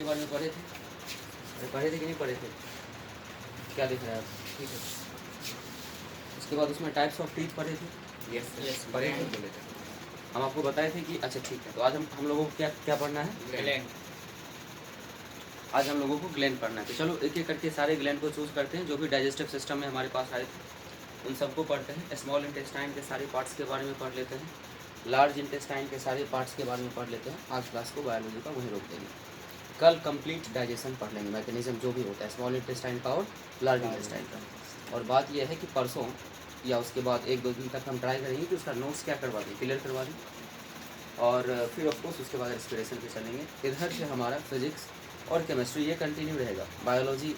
बारे में पढ़े थे? अरे पढ़े थे कि नहीं पढ़े थे? क्या दिख रहा है आप? ठीक है। उसके बाद उसमें टाइप्स ऑफ टीथ पढ़े थे? यस पढ़े थे, बोले थे। हम आपको बताए थे कि अच्छा ठीक है, तो आज हम लोगों को क्या क्या पढ़ना है? ग्लैंड। आज हम लोगों को ग्लैंड पढ़ना है। तो चलो एक एक करके सारे ग्लैंड को चूज करते हैं जो भी डाइजेस्टिव सिस्टम में हमारे पास आए थे, उन सबको पढ़ते हैं। स्मॉल इंटेस्टाइन के सारे पार्ट्स के बारे में पढ़ लेते हैं, लार्ज इंटेस्टाइन के सारे पार्ट्स के बारे में पढ़ लेते हैं। आज क्लास को बायोलॉजी का वहीं रोक देंगे। कल कंप्लीट डाइजेशन पढ़ लेंगे, मैकेनिज्म जो भी होता है स्मॉल इंटेस्टाइन का और लार्ज इंटेस्टाइन का। और बात यह है कि परसों या उसके बाद एक दो दिन तक हम ट्राई करेंगे कि उसका नोट्स क्या करवा दें, क्लियर करवा दें। और फिर ऑफकोर्स उसके बाद रेस्पिरेशन पे चलेंगे। इधर से हमारा फिजिक्स और केमिस्ट्री ये कंटिन्यू रहेगा। बायोलॉजी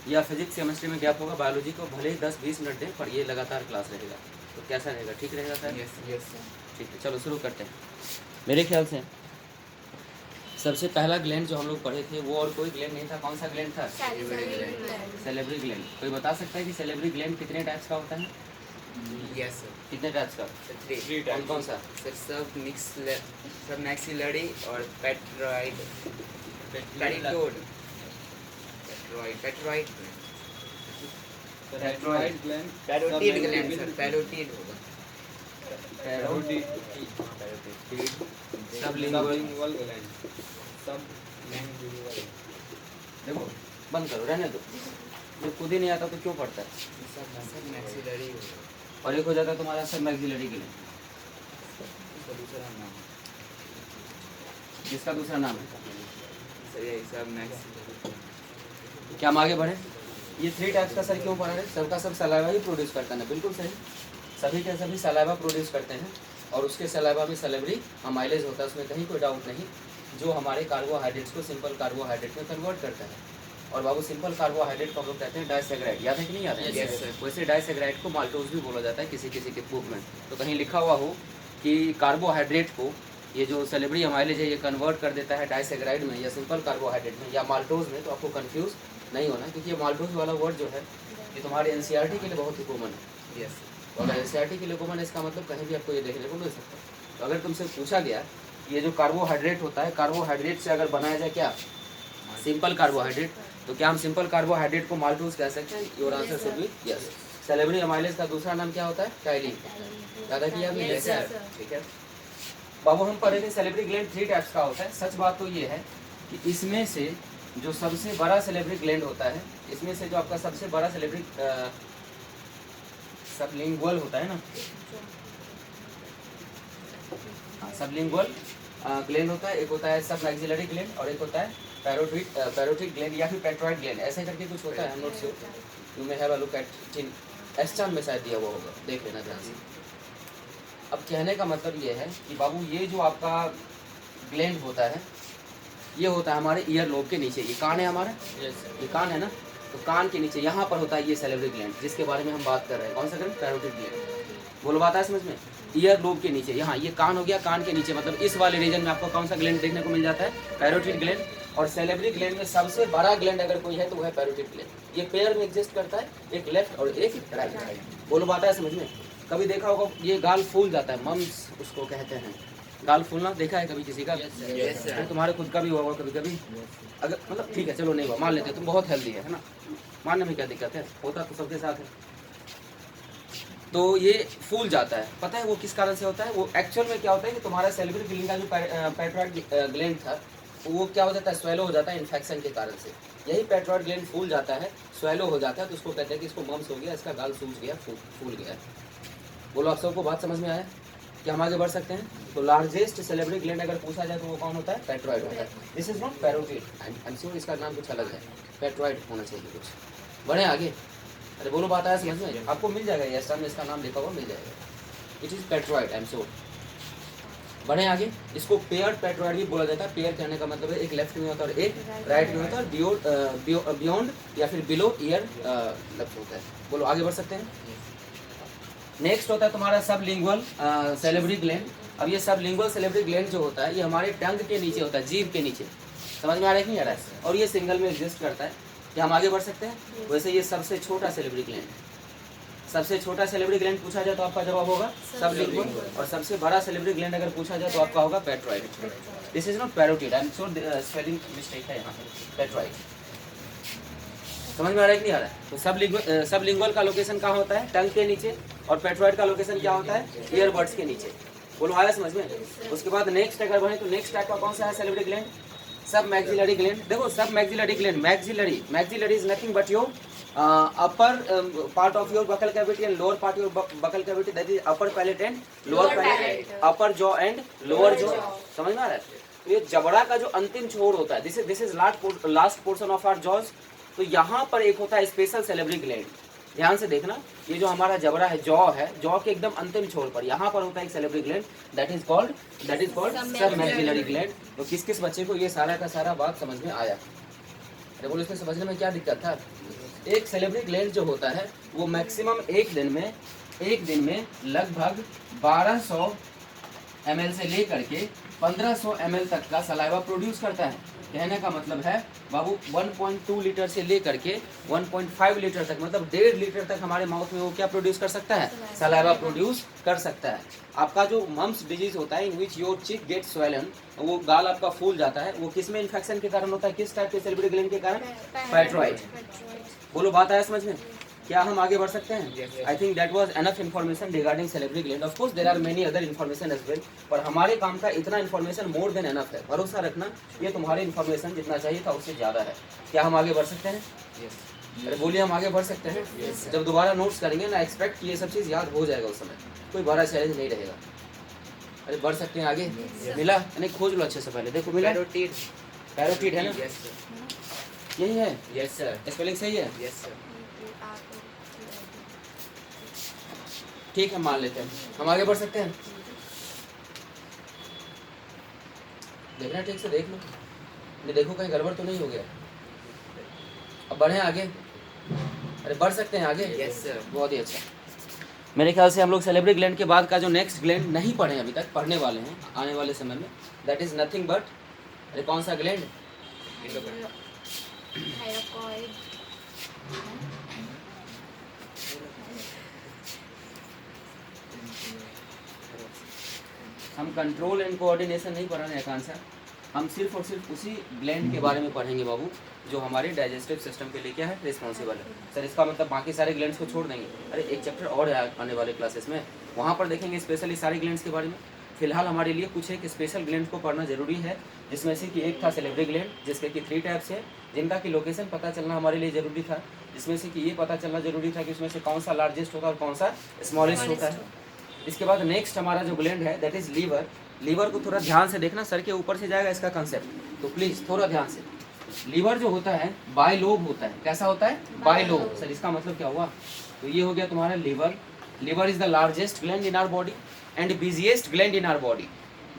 या फिजिक्स केमिस्ट्री में गैप होगा, बायोलॉजी को भले ही 10-20 मिनट दें पर ये लगातार क्लास रहेगा। तो कैसा रहेगा? ठीक रहेगा सर? यस ठीक है, चलो शुरू करते हैं। मेरे ख्याल से सबसे पहला ग्लैंड जो हम लोग पढ़े थे वो और कोई ग्लैंड नहीं था। कौन सा ग्लैंड था? सेलेब्री ग्लैंड। कोई बता सकता है कि सेलेब्री ग्लैंड कितने टाइप्स का होता है? Yes sir. कितने टाइप्स का? कौन कौन सा? सर सब मैक्सिलरी और पेट्रॉइड पेट्रोइड पेट्रॉइड parotid gland. Parotid gland sir, parotid होगा। Sublingual gland. देखो बंद करो, रहने दो। जब खुद ही नहीं आता तो क्यों पढ़ता है? सब मैक्सिलरी होगा। और एक हो जाता है तुम्हारा सब मैक्सिलरी ग्लैंड। इसका दूसरा नाम जिसका दूसरा नाम है सर यही सब मैक्सिलरी। क्या हम आगे बढ़े? ये 3 टाइप्स का सर क्यों पढ़ा रहे? सबका सब सलाइवा ही प्रोड्यूस करता है। बिल्कुल सही, सभी के सभी सलाइवा प्रोड्यूस करते हैं और उसके सलाइवा में सेलेब्री अमाइलेज होता है, उसमें कहीं कोई डाउट नहीं, जो हमारे कार्बोहाइड्रेट्स को सिंपल कार्बोहाइड्रेट में कन्वर्ट करता है। और बाबू सिंपल कार्बोहाइड्रेट को हम लोग कहते हैं डाइसैकेराइड। याद है कि नहीं याद है? Yes, sir. वैसे डाइसैकेराइड को माल्टोज भी बोला जाता है किसी किसी के बुक में। तो कहीं लिखा हुआ हो कि कार्बोहाइड्रेट को ये जो सेलेब्री अमाइलेज है ये कन्वर्ट कर देता है डाइसैकेराइड में या सिंपल कार्बोहाइड्रेट में या माल्टोज में, तो आपको कन्फ्यूज नहीं होना, क्योंकि ये माल्टोज वाला वर्ड जो है ये तुम्हारे एनसीईआरटी के लिए बहुत ही कॉमन है। यस तो अगर एनसीईआरटी के लिए कॉमन है इसका मतलब कहीं भी आपको ये देखने को मिल सकता है। तो अगर तुमसे पूछा गया ये जो कार्बोहाइड्रेट होता है, कार्बोहाइड्रेट से अगर बनाया जाए क्या? सिंपल कार्बोहाइड्रेट, तो क्या हम सिंपल कार्बोहाइड्रेट को माल्टोज कह सकते हैं? Your answer should be yes. Salivary amylase का दूसरा नाम क्या होता है? काइलिन। दादा किया भी? Yes, sir. ठीक है बाबू, हम पढ़े थे सेलेब्री ग्लैंड 3 टाइप्स का होता है। सच बात तो ये है कि इसमें से जो सबसे बड़ा सेलेब्री ग्लैंड होता है, इसमें से जो आपका सबसे बड़ा सेलेब्री सबलिंगुअल होता है ना, सबलिंगुअल ग्लैंड होता है। एक होता है सब मैक्सिलरी ग्लैंड और एक होता है पैरोटिड ग्लैंड या फिर पेट्रॉइड ग्लैंड, ऐसे करके कुछ होता है। Note sure, you may have a look at in astern में शायद दिया हुआ होगा, देख लेना ध्यान से। अब कहने का मतलब ये है कि बाबू ये जो आपका ग्लैंड होता है ये होता है हमारे ईयर लोब के नीचे। ये कान है हमारा, ये कान है ना, तो कान के नीचे यहाँ पर होता है ये सेलेब्री ग्लैंड जिसके बारे में हम बात कर रहे हैं। कौन सा ग्लैंड? Parotid gland. बोलो बात है समझ में? ईयर लोब के नीचे, यहाँ ये कान हो गया, कान के नीचे मतलब इस वाले रीजन में आपको कौन सा ग्लैंड देखने को मिल जाता है? Parotid gland. और सेलेब्री ग्लैंड में सबसे बड़ा ग्लैंड अगर कोई है तो वो है पैरोटिड ग्लैंड। ये पेयर में एग्जिस्ट करता है, एक लेफ्ट और एक राइट। बोलो बात है समझ में? कभी देखा होगा ये गाल फूल जाता है, मम्स उसको कहते हैं। गाल फूलना देखा है कभी किसी का? Yes, sir. तो तुम्हारे खुद का भी हुआ कभी कभी? अगर मतलब ठीक है चलो नहीं हुआ, मान लेते हो तुम बहुत हेल्दी है ना, मानने में क्या दिक्कत है, होता तो सबके साथ है। तो ये फूल जाता है, पता है वो किस कारण से होता है? वो एक्चुअल में क्या होता है कि तुम्हारा सेलेब्री ग्लैंड का जो पैट्रॉइड ग्लैंड था वो क्या हो जाता है? स्वेलो हो जाता है इन्फेक्शन के कारण से। यही पैट्रॉइड ग्लैंड फूल जाता है, स्वेलो हो जाता है, तो उसको कहते हैं कि इसको मम्स हो गया, इसका गाल सूज गया, फूल गया। बोलो आप सबको बात समझ में आया? क्या हम आगे बढ़ सकते हैं? तो लार्जेस्ट सेलेब्री ग्लैंड अगर पूछा जाए तो वो कौन होता है? पैट्रॉइड होता है। This is not parotid, I am sure इसका नाम कुछ अलग है, पैट्रॉइड होना चाहिए कुछ। बढ़े आगे? अरे बोलो बात आया समझ में? आपको मिल जाएगा, ये में इसका नाम लिखा हुआ मिल जाएगा, it is petroid, I am sure. बढ़े आगे? इसको पेयर्ड पैट्रॉइड भी बोला जाता है। पेयर कहने का मतलब है एक लेफ्ट में होता है और एक राइट में होता है, और बियॉन्ड या फिर बिलो ईयर लफ्ज होता है। बोलो आगे बढ़ सकते हैं? नेक्स्ट होता है तुम्हारा सबलिंगुअल सेलेब्री ग्लैंड। अब ये सबलिंगुअल सेलेब्री ग्लैंड जो होता है ये हमारे टंग के नीचे होता है, जीभ के नीचे। समझ में आ रहा है कि नहीं आ रहा है? और ये सिंगल में एग्जिस्ट करता है। क्या हम आगे बढ़ सकते हैं? वैसे ये सबसे छोटा सेलेब्री ग्लैंड है, सबसे छोटा सेलेब्री ग्लैंड पूछा जाए तो आपका जवाब होगा सबलिंगुअल, और सबसे बड़ा सेलेब्री ग्लैंड अगर पूछा जाए तो आपका होगा petroid. This is not parotid, I am sure spelling mistake है यहाँ पे, पेट्रॉइड। समझ में आ रहा है कि नहीं आ रहा है? तो सबलिंगुअल का लोकेशन कहाँ होता है? टंग के नीचे, और पेट्रॉइड का लोकेशन क्या होता है? ईयरबड्स के नीचे। बोलो आया समझ में? उसके बाद नेक्स्ट अगर बढ़े तो नेक्स्ट टाइप का कौन सा है salivary gland? Submaxillary gland. देखो submaxillary gland, maxillary is nothing but your upper part of your buccal cavity and lower part of your buccal cavity, that is upper palate and lower palate, upper jaw and lower jaw। समझ में आ रहा है? तो ये जबड़ा का जो अंतिम छोर होता है, this is last portion of our jaws. तो यहाँ पर एक होता है स्पेशल सेलेब्री ग्लैंड, ध्यान से देखना, ये जो हमारा जबड़ा है, जॉ है, जॉ के एकदम अंतिम छोर पर यहाँ पर होता है एक salivary gland, that is called submaxillary gland. तो किस किस बच्चे को ये सारा का सारा बात समझ में आया? अरे बोलो इसमें समझने में क्या दिक्कत था? एक सेलेब्री ग्लैंड जो होता है वो मैक्सिमम एक दिन में लगभग 1200 ml से लेकर के 1500 ml तक का सलाइवा प्रोड्यूस करता है। कहने का मतलब है बाबू 1.2 लीटर से लेकर के 1.5 लीटर तक, मतलब 1.5 लीटर तक हमारे माउथ में वो क्या प्रोड्यूस कर सकता है? सलाइवा प्रोड्यूस कर सकता है। आपका जो मम्स डिजीज होता है, इन विच योर चिक गेट स्वेलन, वो गाल आपका फूल जाता है, वो किस में इन्फेक्शन के कारण होता है? किस टाइप के सेलेब्री ग्लैंड के कारण? पेट्रॉइड। बोलो बात आया समझ में? क्या हम आगे बढ़ सकते हैं? I think that was enough information regarding salivary gland. Of course there are many other information as well, पर हमारे काम का इतना इन्फॉर्मेशन मोर देन एनफ है। भरोसा रखना, ये तुम्हारी इन्फॉर्मेशन जितना चाहिए था उससे ज़्यादा है। क्या हम आगे बढ़ सकते हैं? अरे बोलिए हम आगे बढ़ सकते हैं। जब दोबारा नोट्स करेंगे ना, एक्सपेक्ट कि ये सब चीज़ याद हो जाएगा, उस समय कोई बड़ा चैलेंज नहीं रहेगा। अरे बढ़ सकते हैं आगे? मिला? नहीं खोज लो अच्छे से पहले, देखो मिला? पैरोटिड है ना? यही है? Yes sir. स्पेलिंग सही है? Yes sir. ठीक है, मान लेते हैं। हम आगे बढ़ सकते हैं? देखना ठीक से देख लो, नहीं देखो कहीं गड़बड़ तो नहीं हो गया। अब बढ़े आगे? अरे बढ़ सकते हैं आगे? Yes sir. बहुत ही अच्छा। मेरे ख्याल से हम लोग सेलेब्री ग्लैंड के बाद का जो नेक्स्ट ग्लैंड नहीं पढ़े अभी तक, पढ़ने वाले हैं आने वाले समय में, दैट इज नथिंग बट, अरे कौन सा ग्लैंड? हम कंट्रोल एंड कोऑर्डिनेशन नहीं पढ़ रहे हैं आकांक्षा, हम सिर्फ और सिर्फ उसी ग्लैंड के बारे में पढ़ेंगे बाबू जो हमारे डाइजेस्टिव सिस्टम के लिए क्या है? रिस्पॉन्सिबल है। सर इसका मतलब बाकी सारे ग्लैंड्स को छोड़ देंगे? अरे एक चैप्टर और है आने वाले क्लासेस में, वहाँ पर देखेंगे स्पेशली सारे ग्लैंड्स के बारे में। फिलहाल हमारे लिए कुछ एक स्पेशल ग्लैंड को पढ़ना जरूरी है, जिसमें से कि एक था सेलेब्री ग्लैंड, जिसके कि 3 टाइप्स है, जिनका कि लोकेशन पता चलना हमारे लिए जरूरी था, जिसमें से कि ये पता चलना जरूरी था कि उसमें से कौन सा लार्जेस्ट होता है और कौन सा स्मॉलेस्ट होता है। इसके बाद नेक्स्ट हमारा जो ग्लैंड है दैट इज लीवर। लीवर को थोड़ा ध्यान से देखना, सर के ऊपर से जाएगा इसका कंसेप्ट, तो प्लीज थोड़ा ध्यान से। लीवर जो होता है बाइलोब होता है। कैसा होता है? बाइलोब। सर इसका मतलब क्या हुआ? तो ये हो गया तुम्हारा liver. Liver is the largest gland in our body and busiest gland in our body.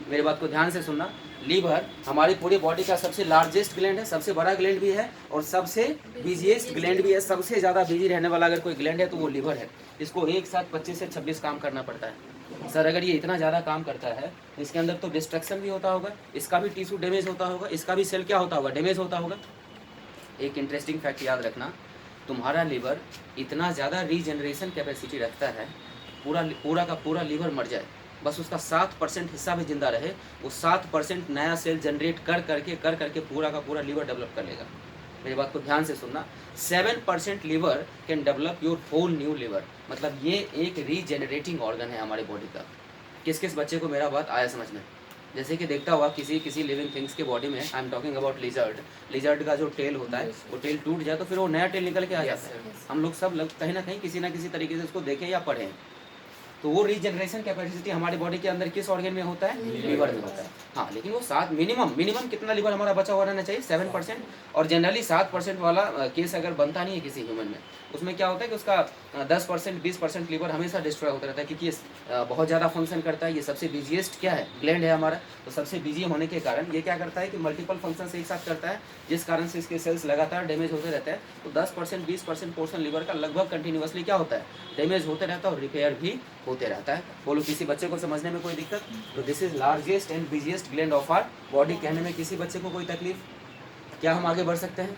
मेरी बात को ध्यान से सुनना, लीवर हमारी पूरी बॉडी का सबसे लार्जेस्ट ग्लैंड है, सबसे बड़ा ग्लैंड भी है और सबसे बिजिएस्ट ग्लैंड भी है। सबसे ज़्यादा बिजी रहने वाला अगर कोई ग्लैंड है तो वो लीवर है। इसको एक साथ 25 से 26 काम करना पड़ता है। सर अगर ये इतना ज़्यादा काम करता है तो इसके अंदर तो डिस्ट्रक्शन भी होता होगा, इसका भी टिश्यू डैमेज होता होगा, इसका भी सेल क्या होता होगा? डैमेज होता होगा। एक इंटरेस्टिंग फैक्ट याद रखना, तुम्हारा लीवर इतना ज़्यादा रीजनरेशन कैपेसिटी रखता है, पूरा का पूरा लीवर मर जाए, बस उसका 7% हिस्सा भी जिंदा रहे, वो 7% नया सेल जनरेट कर करके पूरा का पूरा लीवर डेवलप कर लेगा। मेरी बात को ध्यान से सुनना, 7% liver can develop your whole new liver. मतलब ये एक रीजेनरेटिंग ऑर्गन है हमारे बॉडी का। किस किस बच्चे को मेरा बात आया समझ में? जैसे कि देखता हुआ किसी लिविंग थिंग्स के बॉडी में, I am talking about lizard का जो टेल होता है वो टेल टूट जाए तो फिर वो नया टेल निकल के आ जाता है। हम लोग सब कहीं ना कहीं किसी ना किसी तरीके से उसको देखें या पढ़ें, तो वो रीजनरेशन कैपेसिटी हमारे बॉडी के अंदर किस ऑर्गन में होता है? लीवर में होता है। हाँ, लेकिन वो 7 मिनिमम कितना लीवर हमारा बचा हुआ रहना चाहिए? 7%। और जनरली 7% वाला केस अगर बनता नहीं है किसी ह्यूमन में, उसमें क्या होता है कि उसका 10% 20% लीवर हमेशा डिस्ट्रॉय होता रहता है, क्योंकि ये बहुत ज़्यादा फंक्शन करता है। ये सबसे बिजिएस्ट क्या है? ग्लैंड है हमारा। तो सबसे बिजी होने के कारण ये क्या करता है कि मल्टीपल फंक्शन एक साथ करता है, जिस कारण से इसके सेल्स लगातार डैमेज होते रहते हैं। तो 10% 20% पोर्शन लीवर का लगभग कंटिन्यूसली क्या होता है? डैमेज होते रहता है और रिपेयर भी होते रहता है। बोलो किसी बच्चे को समझने में कोई दिक्कत? तो this is largest and busiest gland of our body. कहने में किसी बच्चे को कोई तकलीफ? क्या हम आगे बढ़ सकते हैं?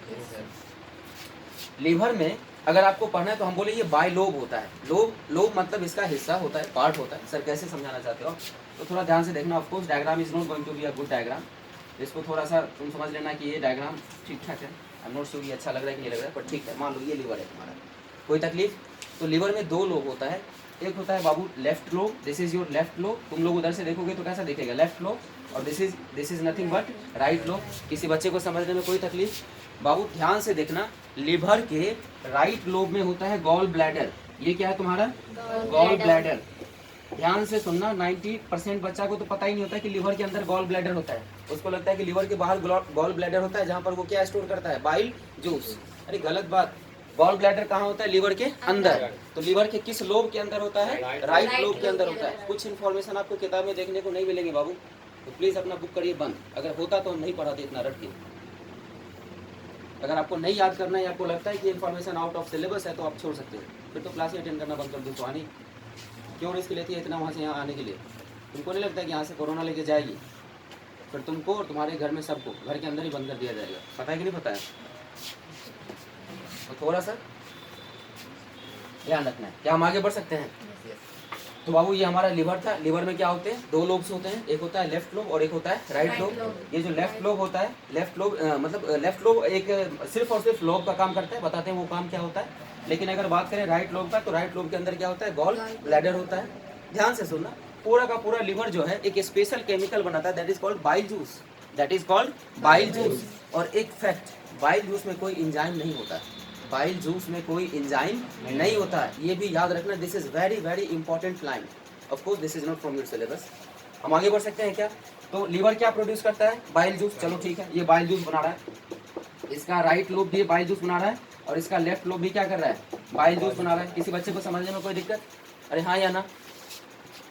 लीवर में अगर आपको पढ़ना है तो हम बोले ये बाय लोब होता है। लोब मतलब इसका हिस्सा होता है, पार्ट होता है। सर कैसे समझाना चाहते हो तो थोड़ा ध्यान से देखना। Of course diagram is not going to be a good diagram. इसको थोड़ा सा तुम समझ लेना कि ये डायग्राम ठीक ठाक है। आई एम नॉट श्योर ये अच्छा लग रहा है कि नहीं लग रहा है, पर ठीक है। मान लो ये लीवर है तुम्हारा, कोई तकलीफ? तो लीवर में दो लोब होता है। एक होता है बाबू left lobe, this is your left lobe. तुम लोग उधर से देखोगे तो कैसा दिखेगा? Left lobe. और this is nothing but right lobe. किसी बच्चे को समझने में कोई तकलीफ? बाबू ध्यान से देखना, लिवर के राइट लोब में होता है गॉल ब्लैडर। ये क्या है तुम्हारा? Gall bladder. ध्यान से सुनना, 90% बच्चा को तो पता ही नहीं होता कि लिवर के अंदर गॉल ब्लैडर होता है। उसको लगता है कि लिवर के बाहर गॉल ब्लैडर होता है, जहाँ पर वो क्या स्टोर करता है? Bile juice. अरे गलत बात, गॉल ब्लैडर कहाँ होता है? लिवर के अंदर। तो लिवर के किस लोब के अंदर होता है? राइट लोब के अंदर होता है। कुछ इन्फॉर्मेशन आपको किताब में देखने को नहीं मिलेंगे बाबू, तो प्लीज अपना बुक करिए बंद। अगर होता तो हम नहीं पढ़ाते इतना रट के। अगर आपको नहीं याद करना है या आपको लगता है कि इन्फॉर्मेशन आउट ऑफ सिलेबस है तो आप छोड़ सकते हो, फिर तो क्लास ही अटेंड करना बंद कर दो। सुहानी क्यों रिस्क लेती है इतना वहाँ से यहाँ आने के लिए? तुमको नहीं लगता कि यहाँ से कोरोना लेके जाएगी? फिर तुमको और तुम्हारे घर में सबको घर के अंदर ही बंद कर दिया जाएगा। पता है कि नहीं पता है? तो थोड़ा सा ध्यान रखना है। क्या हम आगे बढ़ सकते हैं? तो बाबू ये हमारा लिवर था। लिवर में क्या होते हैं? दो लोब्स होते हैं, एक होता है लेफ्ट लोब और एक होता है राइट लोब। ये जो लेफ्ट लोब होता है, लेफ्ट लोब मतलब लेफ्ट लोब एक सिर्फ और सिर्फ लोब का काम करता है। बताते हैं वो काम क्या होता है। लेकिन अगर बात करें राइट लोब का, तो राइट लोब के अंदर क्या होता है? गॉल ब्लैडर होता है। ध्यान से सुनना, पूरा का पूरा लिवर जो है एक स्पेशल केमिकल बनाता है, that is called bile juice. That is called bile juice. और एक फैक्ट, बाइल जूस में कोई एंजाइम नहीं होता। बाइल जूस में कोई एंजाइम नहीं होता है, ये भी याद रखना। This is very very important line. Of course this is not from your syllabus. हम आगे बढ़ सकते हैं क्या? तो लीवर क्या प्रोड्यूस करता है? Bile juice. चलो ठीक है, ये बाइल जूस बना रहा है। इसका राइट लोब भी बाइल जूस बना रहा है और इसका लेफ्ट लोब भी क्या कर रहा है? बाइल जूस बना रहा है। किसी बच्चे को समझने में कोई दिक्कत? अरे हाँ या ना?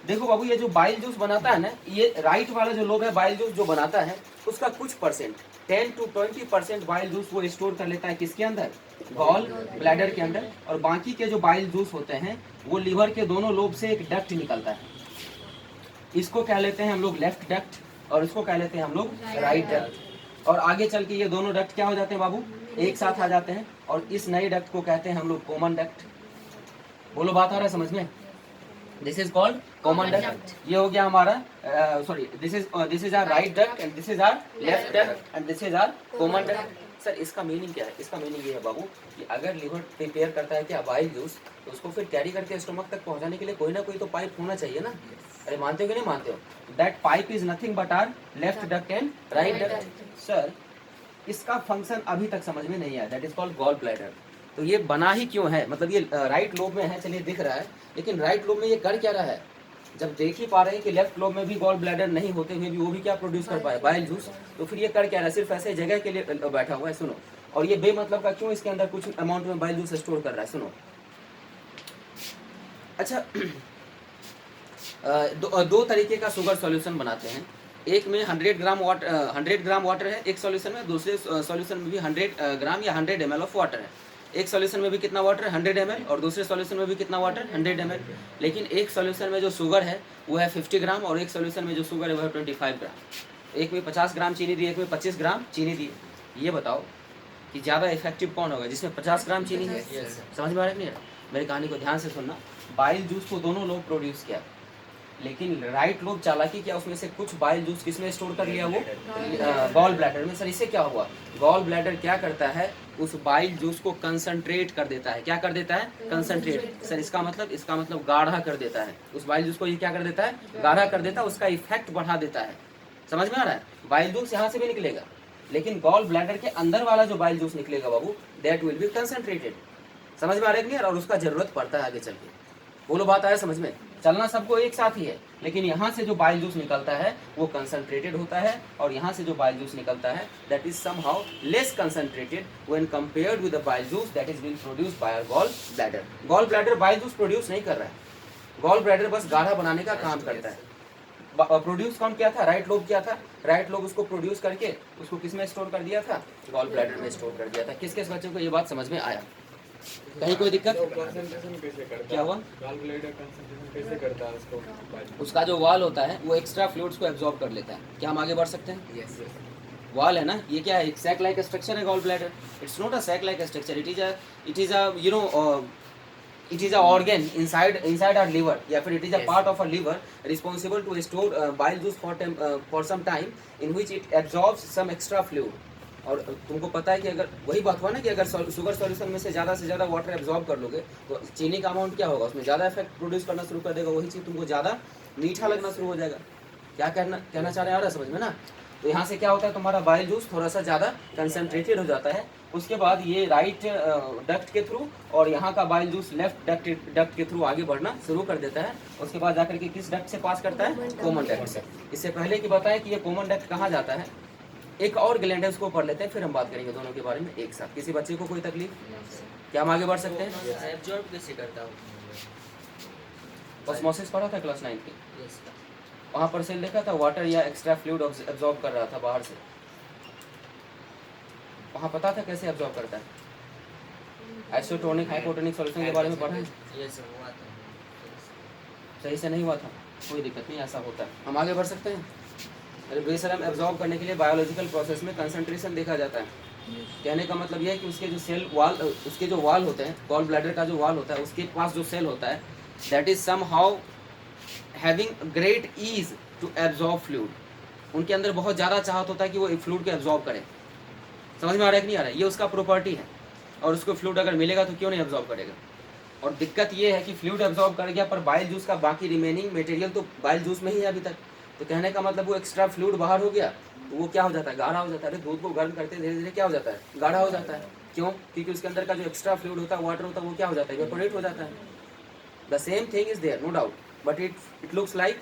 देखो बाबू, ये जो बाइल जूस बनाता है ना, ये राइट वाला जो लोब है बाइल जूस जो बनाता है, उसका कुछ परसेंट 10 to 20% बाइल जूस वो स्टोर कर लेता है किसके अंदर? गॉल ब्लैडर के अंदर। और बाकी के जो बाइल जूस होते हैं वो लिवर के दोनों लोब से एक डक्ट निकलता है। इसको कह लेते हैं हम लोग लेफ्ट डक्ट और इसको कह लेते हैं हम लोग राइट डक्ट। और आगे चल के ये दोनों डक्ट क्या हो जाते हैं बाबू? एक साथ आ जाते हैं और इस नए डक्ट को कहते हैं हम लोग कॉमन डक्ट। बोलो, बात आ रहा है समझ में? This is called common duct. ये हो गया हमारा sorry, this is our right duct and this is our left duct and this is our common duct. Sir इसका मीनिंग क्या है? इसका मीनिंग ये है बाबू कि अगर लिवर प्रिपेयर करता है क्या बाइल जूस, तो उसको फिर कैरी करके स्टोमक तक पहुंचाने के लिए कोई ना कोई तो पाइप होना चाहिए ना। अरे मानते हो कि नहीं मानते हो? That pipe is nothing but our left duct and right duct. Sir इसका फंक्शन अभी तक समझ में नहीं आया, that is called gall bladder. तो ये बना ही क्यों है? मतलब ये राइट लोब में है, चलिए दिख रहा है, लेकिन राइट लोब में ये कर क्या रहा है? जब देख ही पा रहे हैं कि लेफ्ट लोब में भी गॉल ब्लैडर नहीं होते हुए भी वो भी क्या प्रोड्यूस कर पाए? Bile juice. तो फिर ये कर क्या रहा है? सिर्फ ऐसे जगह के लिए बैठा हुआ है। सुनो, और ये बेमतलब का क्यों इसके अंदर कुछ अमाउंट में बाइल जूस स्टोर कर रहा है? सुनो, अच्छा दो तरीके का शुगर सॉल्यूशन बनाते हैं। एक में 100 ग्राम वाटर है एक सॉल्यूशन में, दूसरे सॉल्यूशन में भी 100 ग्राम या 100 ml ऑफ वाटर है। एक सॉल्यूशन में भी कितना वाटर है? 100 ml। और दूसरे सॉल्यूशन में भी कितना वाटर? 100 ml। लेकिन एक सॉल्यूशन में जो शुगर है वो है 50 ग्राम और एक सॉल्यूशन में जो शुगर है वो है 25 ग्राम। एक में 50 ग्राम चीनी दी, एक में 25 ग्राम चीनी दी। ये बताओ कि ज़्यादा इफेक्टिव कौन होगा? जिसमें 50 ग्राम चीनी है। समझ में आ रहा है नहीं? मेरी कहानी को ध्यान से सुनना। बाइल जूस को दोनों लोग प्रोड्यूस किया, लेकिन राइट लोब चालाकी क्या, उसमें से कुछ बाइल जूस किसमें स्टोर कर लिया? वो गॉल ब्लैडर में। सर इससे क्या हुआ? गॉल ब्लैडर क्या करता है? उस बाइल जूस को कंसंट्रेट कर देता है। क्या कर देता है? कंसंट्रेट। सर इसका मतलब गाढ़ा कर देता है। उस बाइल जूस को ये क्या कर देता है? गाढ़ा कर देता है, उसका इफेक्ट बढ़ा देता है। समझ में आ रहा है? बाइल जूस यहाँ से भी निकलेगा, लेकिन गॉल ब्लैडर के अंदर वाला जो बाइल जूस निकलेगा बाबू, दैट विल बी कंसंट्रेटेड। समझ में आ रहा है? और उसका जरूरत पड़ता है आगे चल के। बोलो, बात आया समझ में? चलना सबको एक साथ ही है, लेकिन यहाँ से जो बाइल जूस निकलता है वो कंसंट्रेटेड होता है और यहाँ से जो बाइल जूस निकलता है that is somehow less concentrated when compared with the bile juice that is being produced by our gall bladder. Gall bladder bile juice produce नहीं कर रहा है, गॉल ब्लैडर बस गाढ़ा बनाने का काम करता है। प्रोड्यूस कौन किया था? राइट लोब किया था। राइट लोब उसको प्रोड्यूस करके उसको किस में स्टोर कर दिया था? गॉल ब्लैडर में स्टोर कर दिया था। किस किस बच्चों को ये बात समझ में आया? कहीं कोई दिक्कत? कंसंट्रेशन कैसे करता है? क्या हुआ? गॉल ब्लैडर कंसंट्रेशन कैसे करता है उसको? उसका जो वॉल होता है वो एक्स्ट्रा फ्लूइड्स को एब्जॉर्ब कर लेता है। क्या हम आगे बढ़ सकते हैं? यस। वॉल है ना, ये क्या है, एक सैक लाइक स्ट्रक्चर है gall bladder. It's not a sac like structure, it is a you know it is a organ inside our liver, या फिर it is a Yes. part of our liver responsible to store bile juice for some time in which it absorbs some extra fluid. और तुमको पता है कि अगर वही बात हुआ ना कि अगर शुगर सॉल्यूशन में से ज़्यादा वाटर एब्जॉर्ब कर लोगे तो चीनी का अमाउंट क्या होगा, उसमें ज़्यादा इफेक्ट प्रोड्यूस करना शुरू कर देगा, वही चीज़ तुमको ज़्यादा मीठा लगना शुरू हो जाएगा. क्या कहना चाह रहे हैं आ रहा है समझ में ना. तो यहाँ से क्या होता है, तुम्हारा बाइल जूस थोड़ा सा ज़्यादा कंसनट्रेटेड हो जाता है. उसके बाद ये राइट डक्ट के थ्रू और यहाँ का बाइल जूस लेफ्ट डक्ट के थ्रू आगे बढ़ना शुरू कर देता है. उसके बाद जाकर के किस डक्ट से पास करता है, कॉमन डक्ट से. इससे पहले की बताएं कि ये कॉमन डक्ट कहाँ जाता है, एक और ग्लैंड है उसको पढ़ लेते हैं, फिर हम बात करेंगे दोनों के बारे में एक साथ. किसी बच्चे को कोई तकलीफ, क्या हम आगे बढ़ सकते हैं. एब्जॉर्ब कैसे करता हूँ? ऑस्मोसिस पढ़ा था क्लास 9 की, यस वहाँ पर सेल देखा था वाटर या एक्स्ट्रा फ्लूइड एब्जॉर्ब कर रहा था बाहर से, वहाँ पता था कैसे एब्जॉर्ब करता है. आइसोटोनिक हाइपोटोनिक सॉल्यूशन के बारे में पढ़ा है, यस हुआ था. सही से नहीं हुआ था, कोई दिक्कत नहीं, ऐसा होता है. हम आगे बढ़ सकते हैं. अरे बेशरम एब्जॉर्ब करने के लिए बायोलॉजिकल प्रोसेस में कंसंट्रेशन देखा जाता है. कहने का मतलब यह है कि उसके जो सेल वाल, उसके जो वाल होते हैं, गॉल ब्लैडर का जो वाल होता है, उसके पास जो सेल होता है, that is somehow having great ease to absorb fluid. उनके अंदर बहुत ज़्यादा चाहत होता है कि वो फ्लूइड को एब्जॉर्ब करें. समझ में आ रहा है कि नहीं आ रहा है, ये उसका प्रॉपर्टी है. और उसको फ्लूइड अगर मिलेगा तो क्यों नहीं एब्जॉर्ब करेगा. और दिक्कत ये है कि फ्लूइड एब्जॉर्ब कर गया पर बाइल जूस का बाकी रिमेनिंग मटेरियल तो बाइल जूस में ही है अभी तक. तो कहने का मतलब वो एक्स्ट्रा फ्लूइड बाहर हो गया तो वो क्या हो जाता है, गाढ़ा हो जाता है. दूध को गर्म करते धीरे धीरे क्या हो जाता है, गाढ़ा हो जाता है. क्यों, क्योंकि उसके अंदर का जो एक्स्ट्रा फ्लूइड होता है, वाटर होता है, वो क्या हो जाता है, इवेपोरेट हो जाता है. The same thing is there no doubt, but it looks like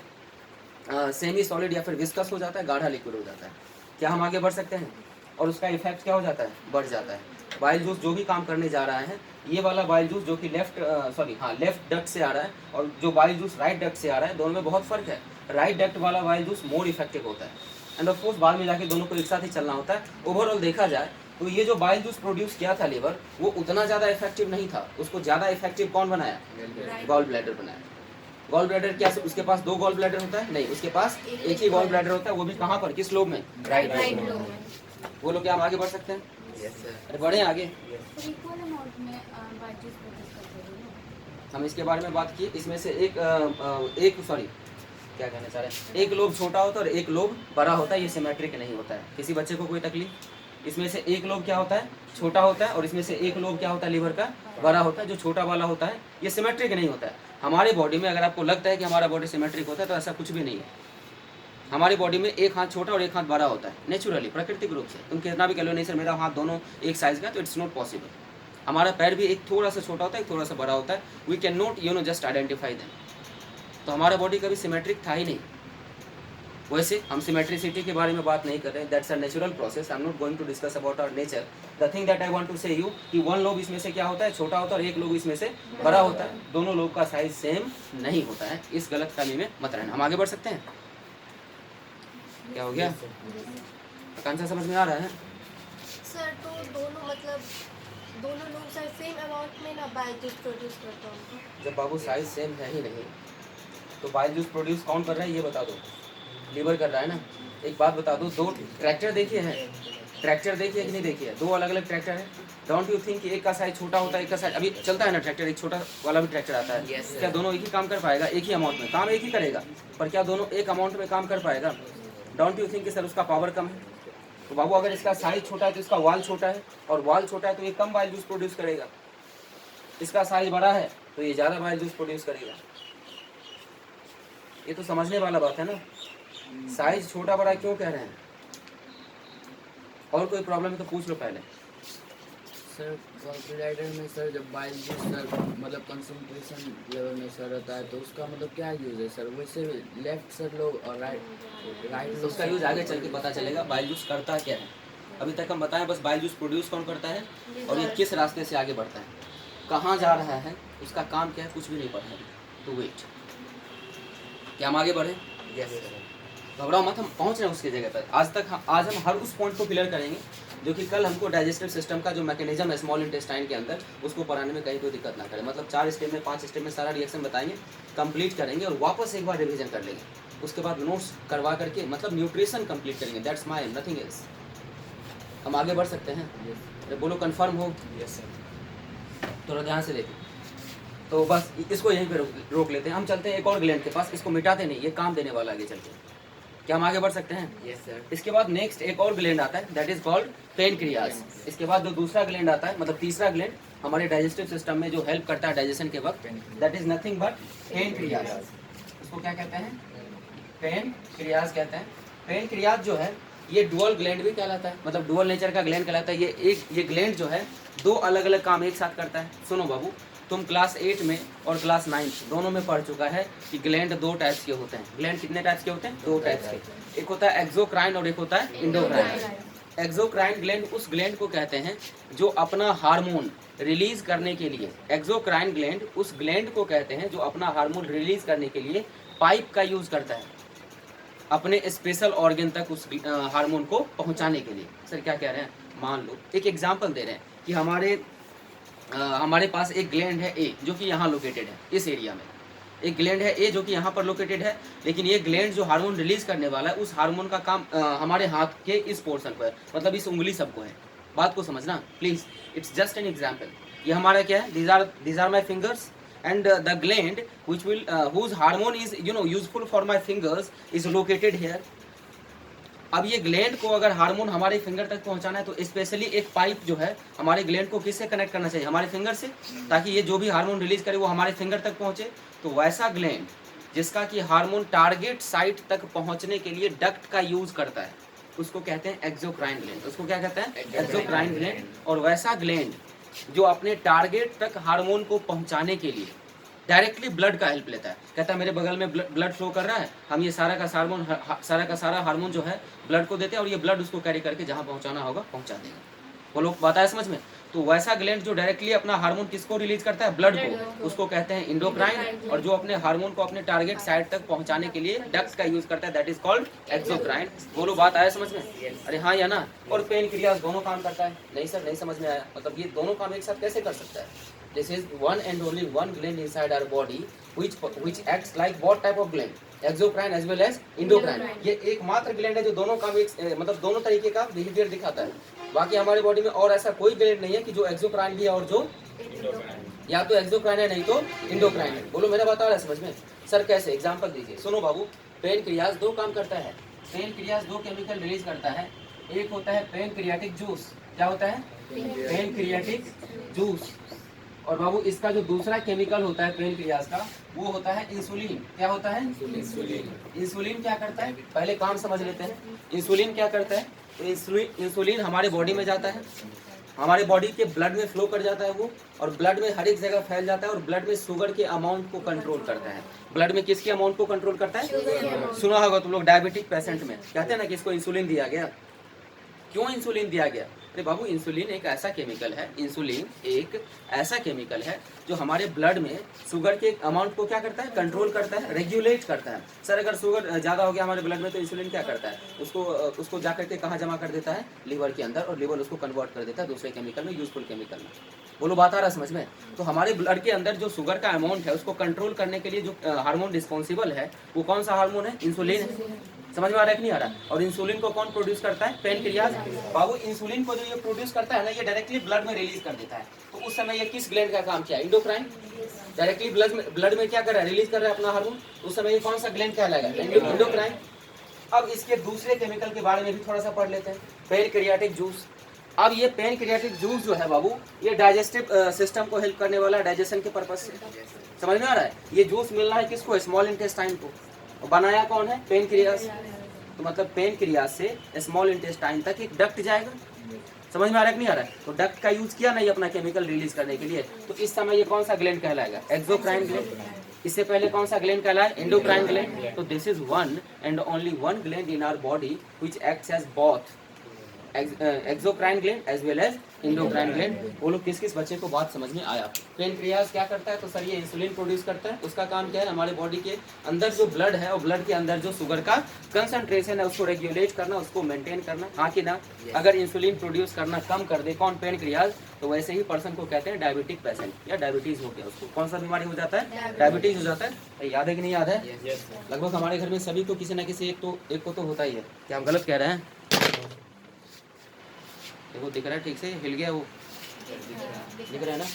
semi solid या फिर विस्कस हो जाता है, गाढ़ा लिक्विड हो जाता है. क्या हम आगे बढ़ सकते हैं. और उसका इफेक्ट क्या हो जाता है, बढ़ जाता है. बाइल जूस जो भी काम करने जा रहा है, ये वाला बाइल जूस जो कि लेफ्ट डक्ट से आ रहा है और जो बाइल जूस राइट डक्ट से आ रहा है, दोनों में बहुत फर्क है. राइट डक्ट वाला बाइल जूस मोर इफेक्टिव होता है. एंड ऑफ कोर्स बाद में जाके दोनों को एक साथ ही चलना होता है. ओवरऑल देखा जाए तो ये जो बाइल जूस प्रोड्यूस किया था लीवर, वो उतना ज़्यादा इफेक्टिव नहीं था. उसको ज़्यादा इफेक्टिव कौन बनाया, गॉल ब्लैडर बनाया. गॉल ब्लैडर क्या, उसके पास 2 गॉल ब्लैडर होता है, नहीं, उसके पास एक ही गॉल ब्लैडर होता है, वो भी कहाँ पर, किस लोब में, राइट लोब में. वो लोग क्या हम आगे बढ़ सकते हैं. Yes sir. अरे बढ़े आगे. इक्वल अमाउंट में बाइजूस प्रोड्यूस करते हैं ना. हम इसके बारे में बात की. इसमें से क्या कहना चाह रहे हैं, एक लोब छोटा होता है और एक लोब बड़ा होता है. ये सिमेट्रिक नहीं होता है. किसी बच्चे को कोई तकलीफ. इसमें से एक लोब क्या होता है, छोटा होता है, और इसमें से एक लोब क्या होता है, लीवर का बड़ा होता है. जो छोटा वाला होता है ये सिमेट्रिक नहीं होता है. हमारे बॉडी में अगर आपको लगता है कि हमारा बॉडी सिमेट्रिक होता है तो ऐसा कुछ भी नहीं है. हमारी बॉडी में एक हाथ छोटा और एक हाथ बड़ा होता है नेचुरली, प्राकृतिक रूप से. तुम कितना भी कह लो नहीं सर मेरा हाथ दोनों एक साइज का, तो इट्स नॉट पॉसिबल. हमारा पैर भी एक थोड़ा सा छोटा होता है, एक थोड़ा सा बड़ा होता है. We can not just identify them. तो हमारा बॉडी कभी सिमेट्रिक था ही नहीं. वैसे हम सिमेट्रिसिटी के बारे में बात नहीं कर रहे हैं, that's a natural process. I am not going to discuss about our nature. The thing that I want to say you कि 1 लोब इसमें से क्या होता है, छोटा होता है, और एक लोब इसमें से बड़ा होता है. दोनों लोब का साइज सेम नहीं होता है. इस गलत फहमी में मत रहना. हम आगे बढ़ सकते हैं. क्या हो गया, आकांक्षा समझ में आ रहा है. सर तो दोनों लोग सर सेम अमाउंट में ना बाइजूस प्रोड्यूस करते हैं. जब बाबू साइज सेम है ही नहीं तो बाइल जूस प्रोड्यूस कौन कर रहा है ये बता दो. लीवर कर रहा है ना. एक बात बता दो, 2 ट्रैक्टर देखिए हैं, ट्रैक्टर देखिए कि नहीं देखिए, 2 अलग अलग ट्रैक्टर है. डोंट यू थिंक कि एक का साइज छोटा होता है, एक का साइज, अभी चलता है ना ट्रैक्टर, एक छोटा वाला भी ट्रैक्टर आता है. Yes, sir. क्या दोनों एक ही काम कर पाएगा, एक ही अमाउंट में काम एक ही करेगा, पर क्या दोनों एक अमाउंट में काम कर पाएगा. डोंट यू थिंक कि सर उसका पावर कम है. तो बाबू अगर इसका साइज छोटा है तो इसका वाल छोटा है, और वाल छोटा है तो ये कम बाइल जूस प्रोड्यूस करेगा. इसका साइज बड़ा है तो ये ज़्यादा बाइल जूस प्रोड्यूस करेगा. ये तो समझने वाला बात है ना. साइज छोटा बड़ा क्यों कह रहे हैं. और कोई प्रॉब्लम है तो पूछ लो पहले. सर गॉलब्लैडर में सर जब बाइल जूस सर मतलब कंसंट्रेशन लेवल में सर रहता है तो उसका मतलब क्या यूज़ है सर. वैसे लेफ्ट सर लोग और राइट तो उसका यूज आगे चल के पता चलेगा बाइल जूस करता क्या है. अभी तक हम बताएं बस बाइल जूस प्रोड्यूस कौन करता है और ये किस रास्ते से आगे बढ़ता है, कहाँ जा रहा है, उसका काम क्या है, कुछ भी नहीं पता है. तो वेट, क्या हम आगे बढ़े. Yes sir. घबराओ मत, हम पहुंच रहे हैं उसकी जगह पर. आज हम हर उस पॉइंट को क्लियर करेंगे जो कि कल हमको डाइजेस्टिव सिस्टम का जो मैकेनिज्म है स्मॉल इंटेस्टाइन के अंदर, उसको पढ़ाने में कहीं कोई दिक्कत ना करे. मतलब 4 स्टेप में 5 स्टेप में सारा रिएक्शन बताएंगे, कंप्लीट करेंगे और वापस एक बार रिवीजन कर लेंगे. उसके बाद नोट्स करवा करके मतलब न्यूट्रिशन कंप्लीट करेंगे. That's my nothing else. हम आगे बढ़ सकते हैं? अरे बोलो कंफर्म हो? Yes sir. थोड़ा ध्यान से देखो। तो बस इसको यहीं पे रोक लेते हैं। हम चलते हैं एक और ग्लैंड के पास, इसको मिटाते नहीं, ये काम देने वाला आगे चलते हैं। क्या हम आगे बढ़ सकते हैं? Yes sir. इसके बाद नेक्स्ट एक और ग्लैंड आता है, दैट इज कॉल्ड पेनक्रियाज। इसके बाद जो दूसरा ग्लैंड आता है, मतलब तीसरा ग्लैंड हमारे डाइजेस्टिव सिस्टम में जो हेल्प करता है डाइजेशन के वक्त, that is nothing but pancreas. इसको क्या कहते हैं? पेनक्रियाज कहते हैं। पेनक्रियाज जो है ये डुअल ग्लैंड भी कहलाता है, मतलब डुअल नेचर का ग्लैंड कहलाता है। ये ग्लैंड जो है दो अलग अलग काम एक साथ करता है। सुनो बाबू, तुम क्लास 8 में और क्लास 9 दोनों में पढ़ चुका है कि ग्लैंड दो टाइप्स के होते हैं। ग्लैंड कितने टाइप्स के होते हैं? दो टाइप्स के। एक होता है एक्सोक्राइन और एक होता है इंडोक्राइन। एक्सोक्राइन ग्लैंड उस ग्लैंड को कहते हैं जो अपना हार्मोन रिलीज करने के लिए, एक्सोक्राइन ग्लैंड उस ग्लैंड को कहते हैं जो अपना हार्मोन रिलीज करने के लिए पाइप का यूज करता है अपने स्पेशल ऑर्गन तक उस हार्मोन को पहुंचाने के लिए। सर क्या कह रहे हैं? मान लो एक एग्जांपल दे रहे हैं कि हमारे पास एक ग्लैंड है ए जो कि यहाँ लोकेटेड है, इस एरिया में एक ग्लैंड है ए जो कि यहाँ पर लोकेटेड है, लेकिन ये ग्लैंड जो हार्मोन रिलीज करने वाला है उस हार्मोन का काम हमारे हाथ के इस पोर्शन पर, मतलब इस उंगली सबको है। बात को समझना please, it's just an example. ये हमारा क्या है? These are my fingers and the gland which will whose hormone is useful for my fingers is located here। अब ये ग्लैंड को अगर हार्मोन हमारे फिंगर तक पहुंचाना है तो स्पेशली एक पाइप जो है हमारे ग्लैंड को किससे कनेक्ट करना चाहिए? हमारे फिंगर से, ताकि ये जो भी हार्मोन रिलीज करे वो हमारे फिंगर तक पहुंचे। तो वैसा ग्लैंड जिसका कि हार्मोन टारगेट साइट तक पहुंचने के लिए डक्ट का यूज करता है उसको कहते हैं एक्सोक्राइन ग्लैंड। उसको क्या कहते हैं? Exocrine gland. और वैसा ग्लैंड जो अपने टारगेट तक हार्मोन को पहुंचाने के लिए डायरेक्टली ब्लड का हेल्प लेता है, कहता है मेरे बगल में ब्लड फ्लो कर रहा है, हम ये सारा का सारा हार्मोन जो है ब्लड को देते हैं और ये ब्लड उसको कैरी करके जहाँ पहुंचाना होगा पहुंचा देगा। वो लोग बात है समझ में? तो वैसा ग्लैंड जो डायरेक्टली अपना हार्मोन किसको रिलीज करता है? ब्लड को, उसको कहते हैं इंडोक्राइन। और जो अपने हार्मोन को अपने टारगेट साइड तक पहुंचाने के लिए डक्ट का यूज करता है, दैट इज कॉल्ड एक्सोक्राइन। बोलो बात आया समझ में? अरे हाँ या ना? और पेनक्रियाज दोनों काम करता है? नहीं सर नहीं समझ में आया। मतलब ये दोनों काम एक साथ कैसे कर सकता है? This is one and only one gland inside our body which acts like what type of gland? Exocrine as well as endocrine। ये एकमात्र ग्लैंड है जो दोनों काम मतलब दोनों तरीके का बिहेवियर दिखाता है। बाकी हमारे बॉडी में और ऐसा कोई ग्लैंड नहीं है कि जो एक्सोक्राइन भी है और जो या तो एक्सोक्राइन है नहीं तो इंडोक्राइन है। बोलो मेरा बता रहा है समझ में? सर कैसे? एग्जाम्पल दीजिए। सुनो बाबू, पेनक्रियाज दो काम करता है। पेनक्रियाज दो केमिकल रिलीज करता है। एक होता है पेनक्रियाटिक जूस। क्या होता है? Pancreatic juice. और बाबू इसका जो दूसरा केमिकल होता है पेनक्रियाज का वो होता है इंसुलिन। क्या होता है? इंसुलिन क्या करता है? पहले काम समझ लेते हैं। इंसुलिन क्या करता है? तो इंसुलिन हमारे बॉडी में जाता है, हमारे बॉडी के ब्लड में फ्लो कर जाता है वो, और ब्लड में हर एक जगह फैल जाता है और ब्लड में शुगर के अमाउंट को कंट्रोल करता है। ब्लड में किसके अमाउंट को कंट्रोल करता है? सुना होगा तुम लोग डायबिटिक पेशेंट में कहते हैं ना कि इसको इंसुलिन दिया गया। क्यों इंसुलिन दिया गया? अरे बाबू इंसुलिन एक ऐसा केमिकल है, इंसुलिन एक ऐसा केमिकल है जो हमारे ब्लड में शुगर के अमाउंट को क्या करता है? कंट्रोल करता है, रेगुलेट करता है। सर अगर शुगर ज़्यादा हो गया हमारे ब्लड में तो इंसुलिन क्या करता है? उसको जा करके कहाँ जमा कर देता है? लिवर के अंदर, और लिवर उसको कन्वर्ट कर देता है दूसरे केमिकल में, यूजफुल केमिकल में। बोलो बात आ रहा है समझ में? तो हमारे ब्लड के अंदर जो शुगर का अमाउंट है उसको कंट्रोल करने के लिए जो हार्मोन रिस्पॉन्सिबल है वो कौन सा हार्मोन है? इंसुलिन है। समझ में आ रहा है कि नहीं आ रहा? और इंसुलिन को कौन प्रोड्यूस करता है? पेनक्रियाज। बाबू इंसुलिन को जो ये प्रोड्यूस करता है ना, ये डायरेक्टली ब्लड में रिलीज कर देता है। तो उस समय ये किस ग्लैंड का काम किया? इंडोक्राइन। डायरेक्टली ब्लड में क्या कर रहा है? रिलीज कर रहा है अपना हार्मोन। उस समय ये कौन सा ग्लैंड कहलाएगा? इंडोक्राइन। अब इसके दूसरे केमिकल के बारे में भी थोड़ा सा पढ़ लेते हैं, पेनक्रियाटिक जूस। अब ये पेनक्रियाटिक जूस जो है बाबू ये डाइजेस्टिव सिस्टम को हेल्प करने वाला है डाइजेशन के पर्पज से। समझ में आ रहा है? ये जूस मिलना है किसको? स्मॉल इंटेस्टाइन को। बनाया कौन है? पेनक्रियाज। तो मतलब पेनक्रियाज से स्मॉल इंटेस्टाइन तक एक डक्ट जाएगा। समझ में आ रहा है कि नहीं आ रहा है? तो डक्ट का यूज किया नहीं अपना केमिकल रिलीज करने के लिए। तो इस समय ये कौन सा ग्लैंड कहलाएगा? Exocrine gland. इससे पहले कौन सा ग्लैंड कहलाया? Endocrine gland. तो this is one and only one gland in our body which acts as both exocrine gland as well as endocrine gland. वो लोग किस किस बच्चे को बात समझ में आया? पेनक्रियाज क्या करता है? तो सर ये इंसुलिन प्रोड्यूस करता है। उसका काम क्या है? हमारे बॉडी के अंदर जो ब्लड है और ब्लड के अंदर जो शुगर का कंसंट्रेशन है उसको रेगुलेट करना, उसको मेंटेन करना। हाँ कि ना? अगर इंसुलिन प्रोड्यूस करना कम कर दे कौन? पेनक्रियाज। तो वैसे ही पर्सन को कहते हैं डायबिटिक पेशेंट या डायबिटीज हो गया। उसको कौन सा बीमारी हो जाता है? डायबिटीज हो जाता है। याद है कि नहीं याद है? लगभग हमारे घर में सभी को किसी न किसी एक को तो होता ही है। क्या हम गलत कह रहे हैं? देखो दिख रहा है ठीक से, हिल गया वो, दिख रहा है ना।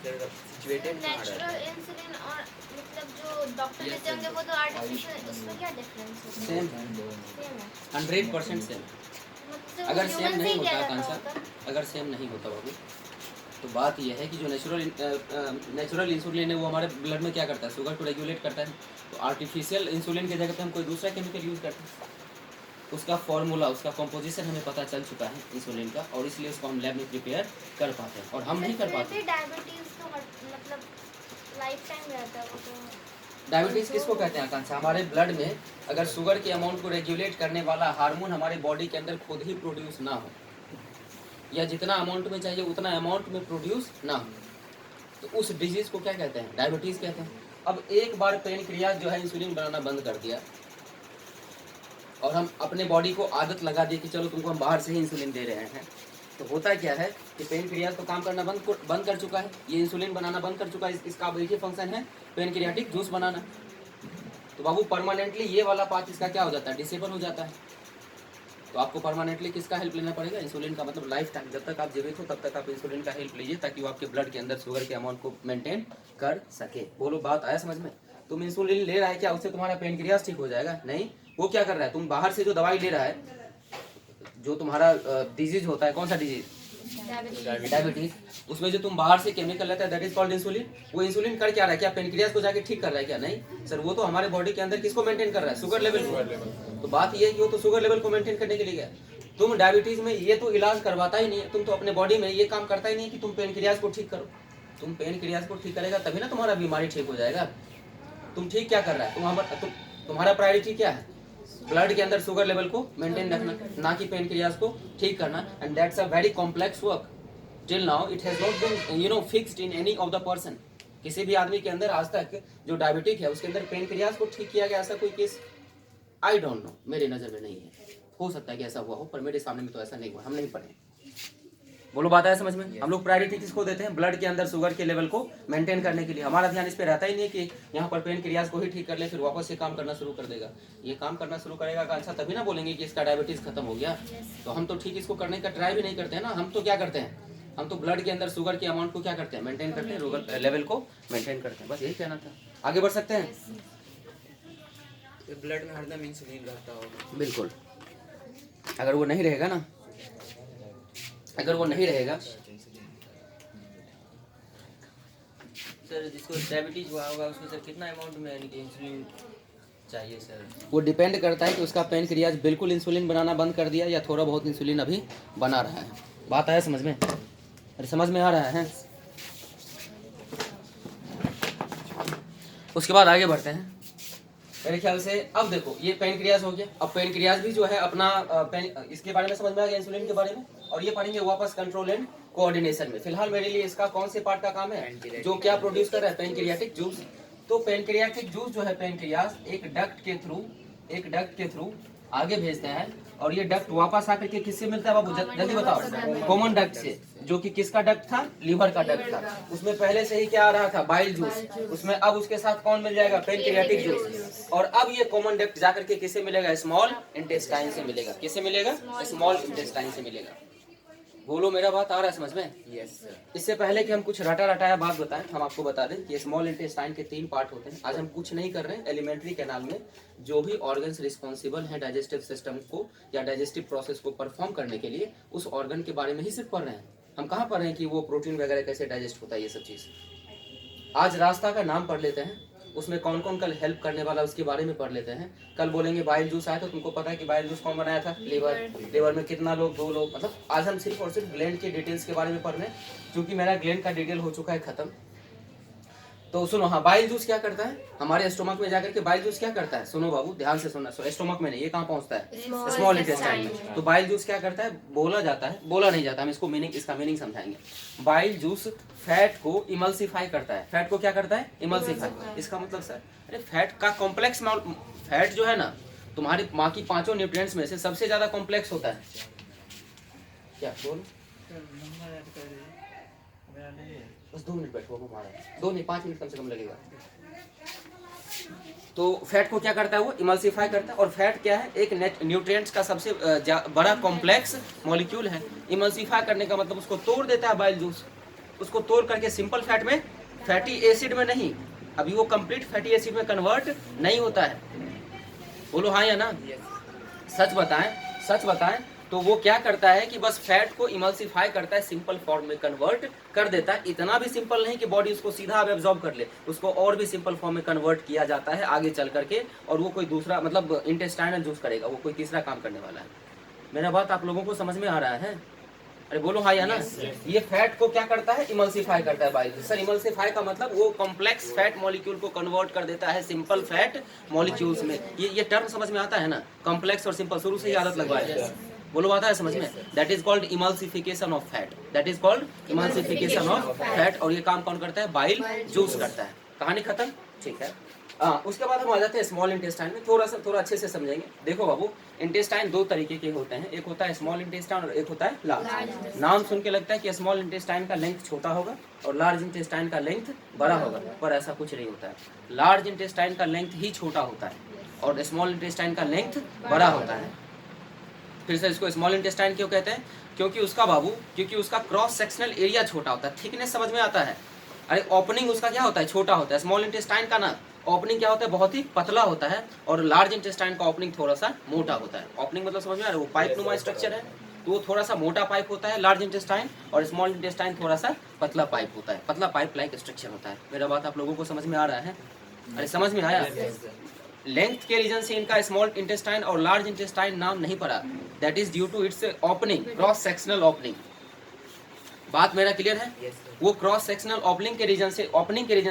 सिचुएटेड कहाँ रहता नेचुरल है? इंसुलिन और मतलब जो डॉक्टर Yes, देते होंगे sir. वो तो आर्टिफिशियल, उसमें क्या डिफरेंस है? सेम, सेम है 100% सेम। मतलब अगर वो सेम human से नहीं ही किया होता जाता आकांक्षा, होगा। अगर सेम नहीं होता बाबू, तो बात यह है कि जो नेचुरल इंसुलिन है वो हमारे ब्लड में क्या करता है, शुगर को रेगुलेट करता है। तो आर्टिफिशियल इंसुलिन की जगह पे हम कोई दूसरा केमिकल यूज़ करते हैं। उसका फॉर्मूला, उसका कंपोजिशन हमें पता चल चुका है इंसुलिन का, और इसलिए उसको हम लैब में प्रिपेयर कर पाते हैं, और हम नहीं कर पाते। डायबिटीज तो मतलब लाइफ टाइम रहता है वो तो। डायबिटीज़ किसको कहते हैं आकांक्षा? हमारे ब्लड में अगर शुगर के अमाउंट को रेगुलेट करने वाला हार्मोन हमारे बॉडी के अंदर खुद ही प्रोड्यूस ना हो, या जितना अमाउंट में चाहिए उतना अमाउंट में प्रोड्यूस ना हो, तो उस डिजीज़ को क्या कहते हैं? डायबिटीज़ कहते हैं। अब एक बार पेनक्रियाज जो है इंसुलिन बनाना बंद कर दिया, और हम अपने बॉडी को आदत लगा दी कि चलो तुमको हम बाहर से ही इंसुलिन दे रहे हैं, तो होता क्या है कि पेनक्रियाज तो काम करना बंद कर चुका है, ये इंसुलिन बनाना बंद कर चुका है। इसका अब एक ही फंक्शन है, पेनक्रियाटिक जूस बनाना। तो बाबू परमानेंटली ये वाला पार्ट इसका क्या हो जाता है? डिसेबल हो जाता है। तो आपको परमानेंटली किसका हेल्प लेना पड़ेगा? इंसुलिन का। मतलब लाइफ टाइम जब तक आप जीवित हो तब तक आप इंसुलिन का हेल्प लीजिए, ताकि वो आपके ब्लड के अंदर शुगर के अमाउंट को मेंटेन कर सके। बोलो बात आया समझ में? तुम इंसुलिन ले रहा है क्या, उससे तुम्हारा पेनक्रियाज ठीक हो जाएगा? नहीं। वो क्या कर रहा है, तुम बाहर से जो दवाई ले रहा है, जो तुम्हारा डिजीज होता है, कौन सा डिजीज? डायबिटीज। उसमें जो तुम बाहर से केमिकल लेता है दैट इज कॉल्ड इंसुलिन। वो इंसुलिन कर क्या रहा है? क्या पेनक्रियाज को जाके ठीक कर रहा है क्या? नहीं सर, वो तो हमारे बॉडी के अंदर किसको मेंटेन कर रहा है? शुगर लेवल को। तो बात ये है कि वो तो शुगर लेवल को मेंटेन करने के लिए गया। तुम डायबिटीज में ये तो इलाज करवाता ही नहीं है, तुम तो अपने बॉडी में ये काम करता ही नहीं है कि तुम पेनक्रियाज को ठीक करो। तुम पेनक्रियाज को ठीक करेगा तभी ना तुम्हारा बीमारी ठीक हो जाएगा। तुम ठीक क्या कर रहा है? तुम्हारा प्रायोरिटी क्या है? ब्लड के अंदर शुगर लेवल को मेंटेन रखना, ना कि पेनक्रियाज को ठीक करना। And that's a very complex work. Till now it has not been fixed in any of the person. किसी भी आदमी के अंदर आज तक जो डायबिटिक है उसके अंदर पेनक्रियाज को ठीक किया गया ऐसा कोई केस आई डोंट नो, मेरे नजर में नहीं है। हो सकता है कि ऐसा हुआ हो, पर मेरे सामने में तो ऐसा नहीं हुआ, हम नहीं पढ़े। बोलो बात आया समझ में? हम लोग प्रायोरिटी किसको देते हैं? ब्लड के अंदर शुगर के लेवल को मेंटेन करने के लिए। हमारा ध्यान इस पे रहता ही नहीं कि यहाँ पर पेनक्रियाज को ही ठीक कर ले फिर वापस से काम करना शुरू कर देगा। ये काम करना शुरू करेगा का अच्छा तभी ना बोलेंगे कि इसका डायबिटीज खत्म हो गया। तो हम तो ठीक इसको करने का ट्राई भी नहीं करते हैं ना। हम तो क्या करते हैं, हम तो ब्लड के अंदर शुगर के अमाउंट को क्या करते हैं? मेंटेन करते हैं, शुगर लेवल को मेंटेन करते हैं। बस यही कहना था। आगे बढ़ सकते हैं? ब्लड में हरदम इंसुलिन रहता होगा। बिल्कुल। अगर वो नहीं रहेगा ना, अगर वो नहीं रहेगा, सर जिसको डायबिटीज हुआ होगा उसको सर कितना अमाउंट में यानी कि इंसुलिन चाहिए सर? वो डिपेंड करता है कि उसका पेनक्रियाज बिल्कुल इंसुलिन बनाना बंद कर दिया या थोड़ा बहुत इंसुलिन अभी बना रहा है। बात आया समझ में? अरे समझ में आ रहा है? उसके बाद आगे बढ़ते हैं मेरे ख्याल से। अब देखो ये पेनक्रियाज हो गया। अब पेनक्रियाज भी जो है अपना इसके बारे में समझ में आ गया, इंसुलिन के बारे में। और ये पढ़ेंगे वापस कंट्रोल एंड कोऑर्डिनेशन में। फिलहाल मेरे लिए इसका कौन से पार्ट का काम है? जो क्या प्रोड्यूस कर रहा है? Pancreatic juice. तो पेनक्रियाटिक जूस जो है पेनक्रियाज एक डक्ट के थ्रू आगे भेजते हैं, और ये डक्ट वापस आकर के किससे मिलता है बाबू? जल्दी बताओ। कॉमन डक्ट से, जो कि किसका डक्ट था? लीवर का डक्ट था। उसमें पहले से ही क्या आ रहा था? Bile juice. उसमें अब उसके साथ कौन मिल जाएगा? Pancreatic juice. और अब ये कॉमन डक्ट जाकर के किससे मिलेगा? स्मॉल इंटेस्टाइन से मिलेगा। किससे मिलेगा? स्मॉल इंटेस्टाइन से मिलेगा। बोलो मेरा बात आ रहा है समझ में? Yes sir. इससे पहले कि हम कुछ रटाया बात बताएं, हम आपको बता दें कि स्मॉल इंटेस्टाइन के 3 पार्ट होते हैं। आज हम कुछ नहीं कर रहे हैं। एलिमेंट्री कैनाल में जो भी ऑर्गन्स रिस्पॉन्सिबल हैं डाइजेस्टिव सिस्टम को या डाइजेस्टिव प्रोसेस को परफॉर्म करने के लिए, उस ऑर्गन के बारे में ही सिर्फ पढ़ रहे हैं। हम कहाँ पढ़ रहे हैं कि वो प्रोटीन वगैरह कैसे डाइजेस्ट होता है, ये सब चीज़। आज रास्ता का नाम पढ़ लेते हैं, उसमें कौन कौन कल हेल्प करने वाला उसके बारे में पढ़ लेते हैं। कल बोलेंगे बाइल जूस आया, तो तुमको पता है कि बाइल जूस कौन बनाया था? लीवर में कितना लोग? 2 लोग। मतलब आज हम सिर्फ और सिर्फ ग्लैंड के डिटेल्स के बारे में पढ़ रहे हैं, क्योंकि मेरा ग्लैंड का डिटेल हो चुका है खत्म। तो सुनो, हाँ, बाइल जूस क्या करता है? हमारे स्टोमक में जाकर के बाइल जूस क्या करता है? सुनो बाबू, ध्यान से सुनना। स्टोमक में नहीं, ये कहाँ पहुंचता है? स्मॉल इंटेस्टाइन में। तो बाइल जूस क्या करता है? बोला जाता है, बोला नहीं जाता, हम इसको इसका मीनिंग समझाएंगे। बाइल जूस फैट को इमल्सिफाई करता है। फैट को क्या करता है? इमल्सिफाई। इसका मतलब सर, अरे फैट का कॉम्प्लेक्स, फैट जो है ना, तुम्हारी माँ की 5 न्यूट्रिएंट्स में से सबसे ज्यादा कॉम्प्लेक्स होता है। क्या बोल? बस 2 मिनट बैठो, हमारा 2 नहीं 5 मिनट कम से कम लगेगा। तो फैट को क्या करता है, वो इमल्सिफाई करता है। और फैट क्या है, एक न्यूट्रिएंट्स का सबसे बड़ा कॉम्प्लेक्स मॉलिक्यूल है। इमल्सिफाई करने का मतलब उसको तोड़ देता है बाइल जूस, उसको तोड़ करके सिंपल फैट में, फैटी एसिड में नहीं, अभी वो कंप्लीट फैटी एसिड में कन्वर्ट नहीं होता है। बोलो हाँ या ना, सच बताएं, सच बताएं। तो वो क्या करता है कि बस फैट को इमल्सिफाई करता है, सिंपल फॉर्म में कन्वर्ट कर देता है। इतना भी सिंपल नहीं कि बॉडी उसको सीधा अब एब्जॉर्ब कर ले, उसको और भी सिंपल फॉर्म में कन्वर्ट किया जाता है आगे चल करके, और वो कोई दूसरा मतलब इंटेस्टाइनल जूस करेगा, वो कोई तीसरा काम करने वाला है। मेरा बात आप लोगों को समझ में आ रहा है? अरे बोलो हाँ या ना। ये फैट को क्या करता है, इमल्सिफाई करता है बाइल। सर इमल्सिफाई का मतलब वो कॉम्प्लेक्स फैट मॉलिक्यूल को कन्वर्ट कर देता है सिंपल फैट मॉलिक्यूल्स में। ये टर्म समझ में आता है ना, कॉम्प्लेक्स और सिंपल, शुरू से ही आदत लगवाए। बोलो आता है समझ में? That is called emulsification of fat, that is called emulsification of fat. और ये काम कौन करता है, बाइल जूस करता है। कहानी खत्म, ठीक है। उसके बाद हम आ जाते हैं स्मॉल इंटेस्टाइन में, थोड़ा अच्छे से समझेंगे। देखो बाबू, इंटेस्टाइन दो तरीके के होते हैं, एक होता है स्मॉल इंटेस्टाइन और एक होता है लार्ज। नाम सुन के लगता है कि स्मॉल इंटेस्टाइन का लेंथ छोटा होगा और लार्ज इंटेस्टाइन का लेंथ बड़ा होगा, पर ऐसा कुछ नहीं होता है। लार्ज इंटेस्टाइन का लेंथ ही छोटा होता है और स्मॉल इंटेस्टाइन का लेंथ बड़ा होता है। फिर से इसको स्मॉल इंटेस्टाइन क्यों कहते हैं, क्योंकि उसका क्रॉस सेक्शनल एरिया छोटा होता है। थिकनेस समझ में आता है? अरे ओपनिंग उसका क्या होता है, छोटा होता है। स्मॉल इंटेस्टाइन का ना ओपनिंग क्या होता है, बहुत ही पतला होता है, और लार्ज इंटेस्टाइन का ओपनिंग थोड़ा सा मोटा होता है। ओपनिंग मतलब समझ में आ रहा है, वो पाइप नुमा स्ट्रक्चर है, तो वो थोड़ा सा मोटा पाइप होता है लार्ज इंटेस्टाइन, और स्मॉल इंटेस्टाइन थोड़ा सा पतला पाइप होता है, पतला पाइप लाइक स्ट्रक्चर होता है। मेरा बात आप लोगों को समझ में आ रहा है? अरे समझ में आया? लेंथ के रीजन से इनका स्मॉल इंटेस्टाइन और लार्ज इंटेस्टाइन नाम नहीं पड़ा, that is due to its opening, cross sectional opening. बात मेरा क्लियर है? वो क्रॉस सेक्शनल ओपनिंग के रीजन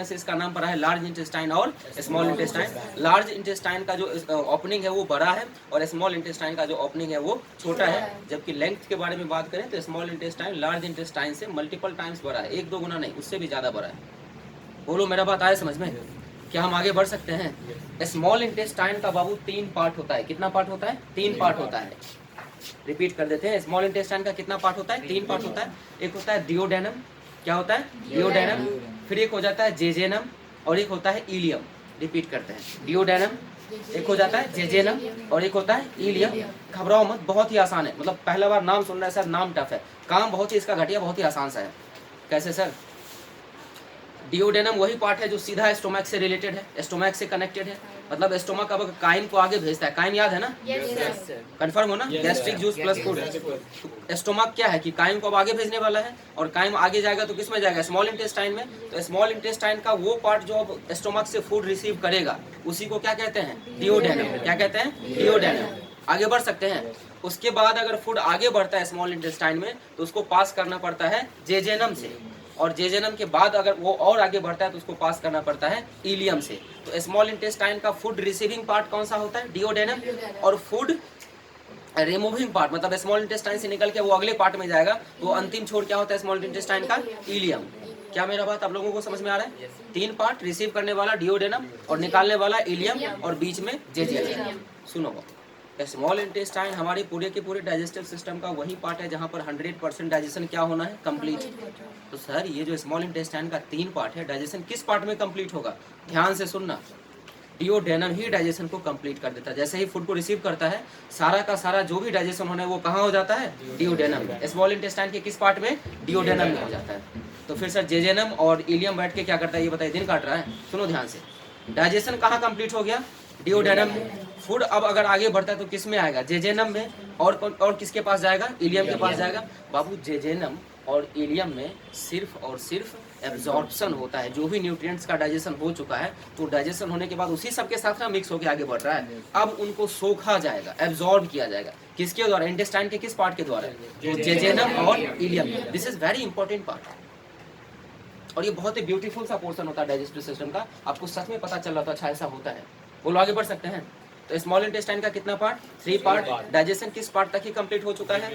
से इसका नाम पड़ा है लार्ज इंटेस्टाइन और स्मॉल इंटेस्टाइन। लार्ज इंटेस्टाइन का जो ओपनिंग है वो बड़ा है और स्मॉल इंटेस्टाइन का जो ओपनिंग है वो छोटा है। जबकि लेंथ के बारे में बात करें तो स्मॉल इंटेस्टाइन लार्ज इंटेस्टाइन से मल्टीपल टाइम्स बड़ा है, 1-2 गुना नहीं, उससे भी ज़्यादा बड़ा है। बोलो मेरा बात आया समझ में? क्या हम आगे बढ़ सकते हैं? स्मॉल इंटेस्टाइन का बाबू 3 पार्ट होता है। कितना पार्ट होता है? 3 पार्ट होता है। रिपीट कर देते हैं, स्मॉल इंटेस्टाइन का कितना पार्ट होता है? 3 पार्ट होता है। एक होता है डिओडेनम, क्या होता है? डिओडेनम। फिर एक हो जाता है जेजेनम और एक होता है इलियम। रिपीट करते हैं, डिओडेनम, एक हो जाता है जेजेनम और एक होता है इलियम। घबराओ मत, बहुत ही आसान है, मतलब पहला बार नाम सुन रहा है सर, नाम टफ है, काम बहुत ही इसका घटिया, बहुत ही आसान सा है। कैसे सर? डिओडेनम वही पार्ट है जो सीधा स्टोमक से रिलेटेड है, स्टोमक से कनेक्टेड है। मतलब स्टोमक अब काइम को आगे भेजता है, काइम याद है ना? कंफर्म हो ना? Gastric juice plus food. Stomach क्या है कि काइम को अब आगे भेजने वाला है, और काइम आगे जाएगा तो किस में जाएगा? स्मॉल इंटेस्टाइन में। तो स्मॉल इंटेस्टाइन का वो पार्ट जो अब स्टोमक से फूड रिसीव करेगा, उसी को क्या कहते हैं? डिओडेनम। क्या कहते हैं? डिओडेनम। आगे बढ़ सकते हैं। उसके बाद अगर फूड आगे बढ़ता है स्मॉल इंटेस्टाइन में तो उसको पास करना पड़ता है जेजेनम से, और जेजेनम के बाद अगर वो और आगे बढ़ता है तो उसको पास करना पड़ता है इलियम से। तो स्मॉल इंटेस्टाइन का फूड रिसीविंग पार्ट कौन सा होता है? डिओडेनम। और फूड रिमूविंग पार्ट मतलब स्मॉल इंटेस्टाइन से निकल के वो अगले पार्ट में जाएगा, तो अंतिम छोर क्या होता है स्मॉल इंटेस्टाइन का? इलियम। क्या मेरा बात आप लोगों को समझ में आ रहा है? 3 पार्ट, रिसीव करने वाला डिओडेनम और निकालने वाला इलियम और बीच में जेजेनम। सुनो, स्मॉल इंटेस्टाइन हमारे पूरे के पूरे डाइजेस्टिव सिस्टम का वही पार्ट है जहाँ पर 100% डाइजेशन क्या होना है? कंप्लीट। तो सर ये जो स्मॉल इंटेस्टाइन का 3 पार्ट है, डाइजेशन किस पार्ट में कंप्लीट होगा? ध्यान से सुनना, डिओडेनम ही डाइजेशन को कंप्लीट कर देता है। जैसे ही फूड को रिसीव करता है, सारा का सारा जो भी डाइजेशन होना है वो कहाँ हो जाता है? डिओडेनम में। स्मॉल इंटेस्टाइन के किस पार्ट में? डिओडेनम में हो जाता है। तो फिर सर जेजेनम और इलियम बैठ के क्या करता है ये बताइए? दिन काट रहा है। सुनो ध्यान से, डाइजेशन कहाँ कंप्लीट हो गया? डिओडेनम में। फूड अब अगर आगे बढ़ता है तो किस में आएगा? जेजेनम में। और किसके पास जाएगा? इलियम के पास जाएगा। बाबू जेजेनम और इलियम में सिर्फ और सिर्फ एब्जॉर्प्शन होता है। जो भी न्यूट्रिएंट्स का डाइजेशन हो चुका है, तो डाइजेशन होने के बाद उसी सब के साथ ना मिक्स होकर आगे बढ़ रहा है। अब उनको सोखा जाएगा, एब्जॉर्ब किया जाएगा। किसके द्वारा? इंटेस्टाइन के किस पार्ट के द्वारा? जेजेनम और ileum. This is very important part, और ये बहुत ही ब्यूटीफुल सा पोर्शन होता है डाइजेस्टिव सिस्टम का। आपको सच में पता चल रहा था अच्छा ऐसा होता है। बोलो आगे बढ़ सकते हैं। तो स्मॉल इंटेस्टाइन का कितना पार्ट? 3 पार्ट। डाइजेशन किस पार्ट तक ही कंप्लीट हो चुका है?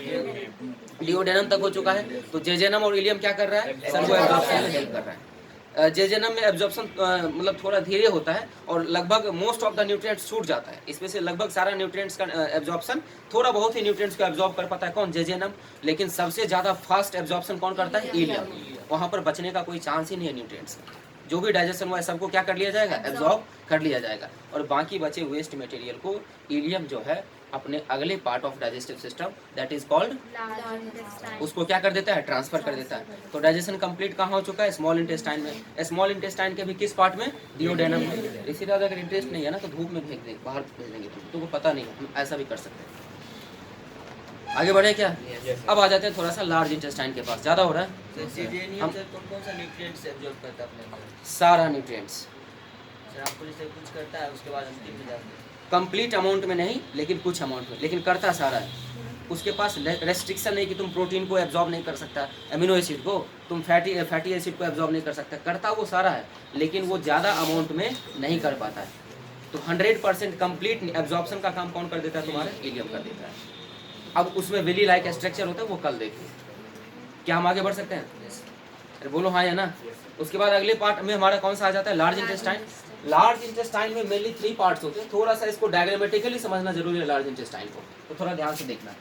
डिओडेनम तक हो चुका है। तो जेजेनम और इलियम क्या कर रहा है? सर वो एब्जॉर्प्शन में हेल्प कर रहा है। जेजेनम में एब्जॉर्प्शन मतलब थोड़ा धीरे होता है और लगभग मोस्ट ऑफ द न्यूट्रिएंट्स छूट जाता है। इसमें से लगभग सारा न्यूट्रिएंट्स का एब्जॉर्प्शन, थोड़ा बहुत ही न्यूट्रिएंट्स को एब्जॉर्ब कर पाता है कौन? जेजेनम। लेकिन सबसे ज़्यादा फास्ट एब्जॉर्प्शन कौन करता है? इलियम। वहाँ पर बचने का कोई चांस ही नहीं है न्यूट्रिएंट्स का। जो भी डाइजेशन हुआ है सबको क्या कर लिया जाएगा, एब्जॉर्ब कर लिया जाएगा। और बाकी बचे वेस्ट मटेरियल को इलियम जो है अपने अगले part of digestive system that is called, उसको क्या कर देता है, ट्रांसफर कर देता है। तो डाइजेशन कंप्लीट कहाँ हो चुका है, स्मॉल इंटेस्टाइन में। स्मॉल इंटेस्टाइन के भी किस पार्ट में, डिओडेनम में। इसी तरह अगर इंटरेस्ट नहीं है ना तो धूप में भेज देंगे, बाहर भेज देंगे, तुमको पता नहीं है, हम ऐसा भी कर सकते हैं। आगे बढ़े क्या? अब आ जाते हैं थोड़ा सा लार्ज इंटेस्टाइन के पास। ज़्यादा हो रहा है, तो सीडेनियम सर कौन सा न्यूट्रिएंट्स एब्जॉर्ब करता है अपने अंदर? सारा न्यूट्रिएंट्स सर आपको जैसे कुछ करता है उसके बाद अंतिम में जाते हैं। कंप्लीट अमाउंट में नहीं, लेकिन कुछ अमाउंट में, लेकिन करता सारा है। उसके पास रेस्ट्रिक्शन नहीं कि तुम प्रोटीन को एब्जॉर्ब नहीं कर सकता, अमीनो एसिड को, तुम फैटी एसिड को एब्जॉर्ब नहीं कर सकता, करता वो सारा है, लेकिन वो ज़्यादा अमाउंट में नहीं कर पाता है। तो 100% कंप्लीट एब्जॉर्प्शन का काम कौन कर देता है, तुम्हारा इलियम कर देता है। अब उसमें विली लाइक स्ट्रक्चर होता है, वो कल देखिए। क्या हम आगे बढ़ सकते हैं? अरे बोलो हाँ या ना। उसके बाद अगले पार्ट में हमारा कौन सा आ जाता है, लार्ज इंटेस्टाइन। लार्ज इंटेस्टाइन में मेनली 3 पार्ट्स होते हैं। थोड़ा सा इसको डायग्रामेटिकली समझना जरूरी है लार्ज इंटेस्टाइन को, तो थोड़ा ध्यान से देखना।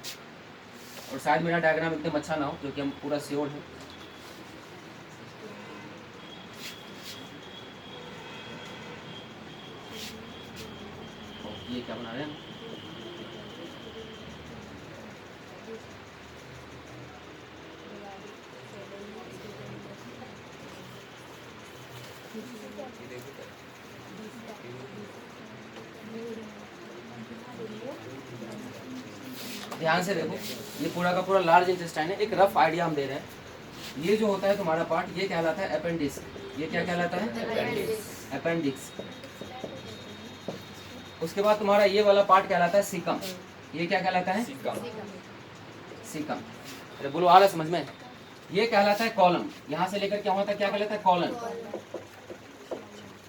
और शायद मेरा डायग्राम एकदम अच्छा ना हो, क्योंकि हम पूरा श्योर हैं। ये क्या बना रहे हैं? ध्यान से देखो, ये पूरा का पूरा लार्ज इंटेस्टाइन है। एक रफ आइडिया हम दे रहे हैं। ये जो होता है तुम्हारा पार्ट, ये कहलाता है अपेंडिक्स। ये क्या कहलाता है, अपेंडिक्स। उसके बाद तुम्हारा ये वाला पार्ट कहलाता है सीकम। ये क्या कहलाता है, सीकम। अरे बोलो आ रहा समझ में? ये कहलाता है कॉलम। यहाँ से लेकर क्या होता है, क्या कहलाता है, कॉलम।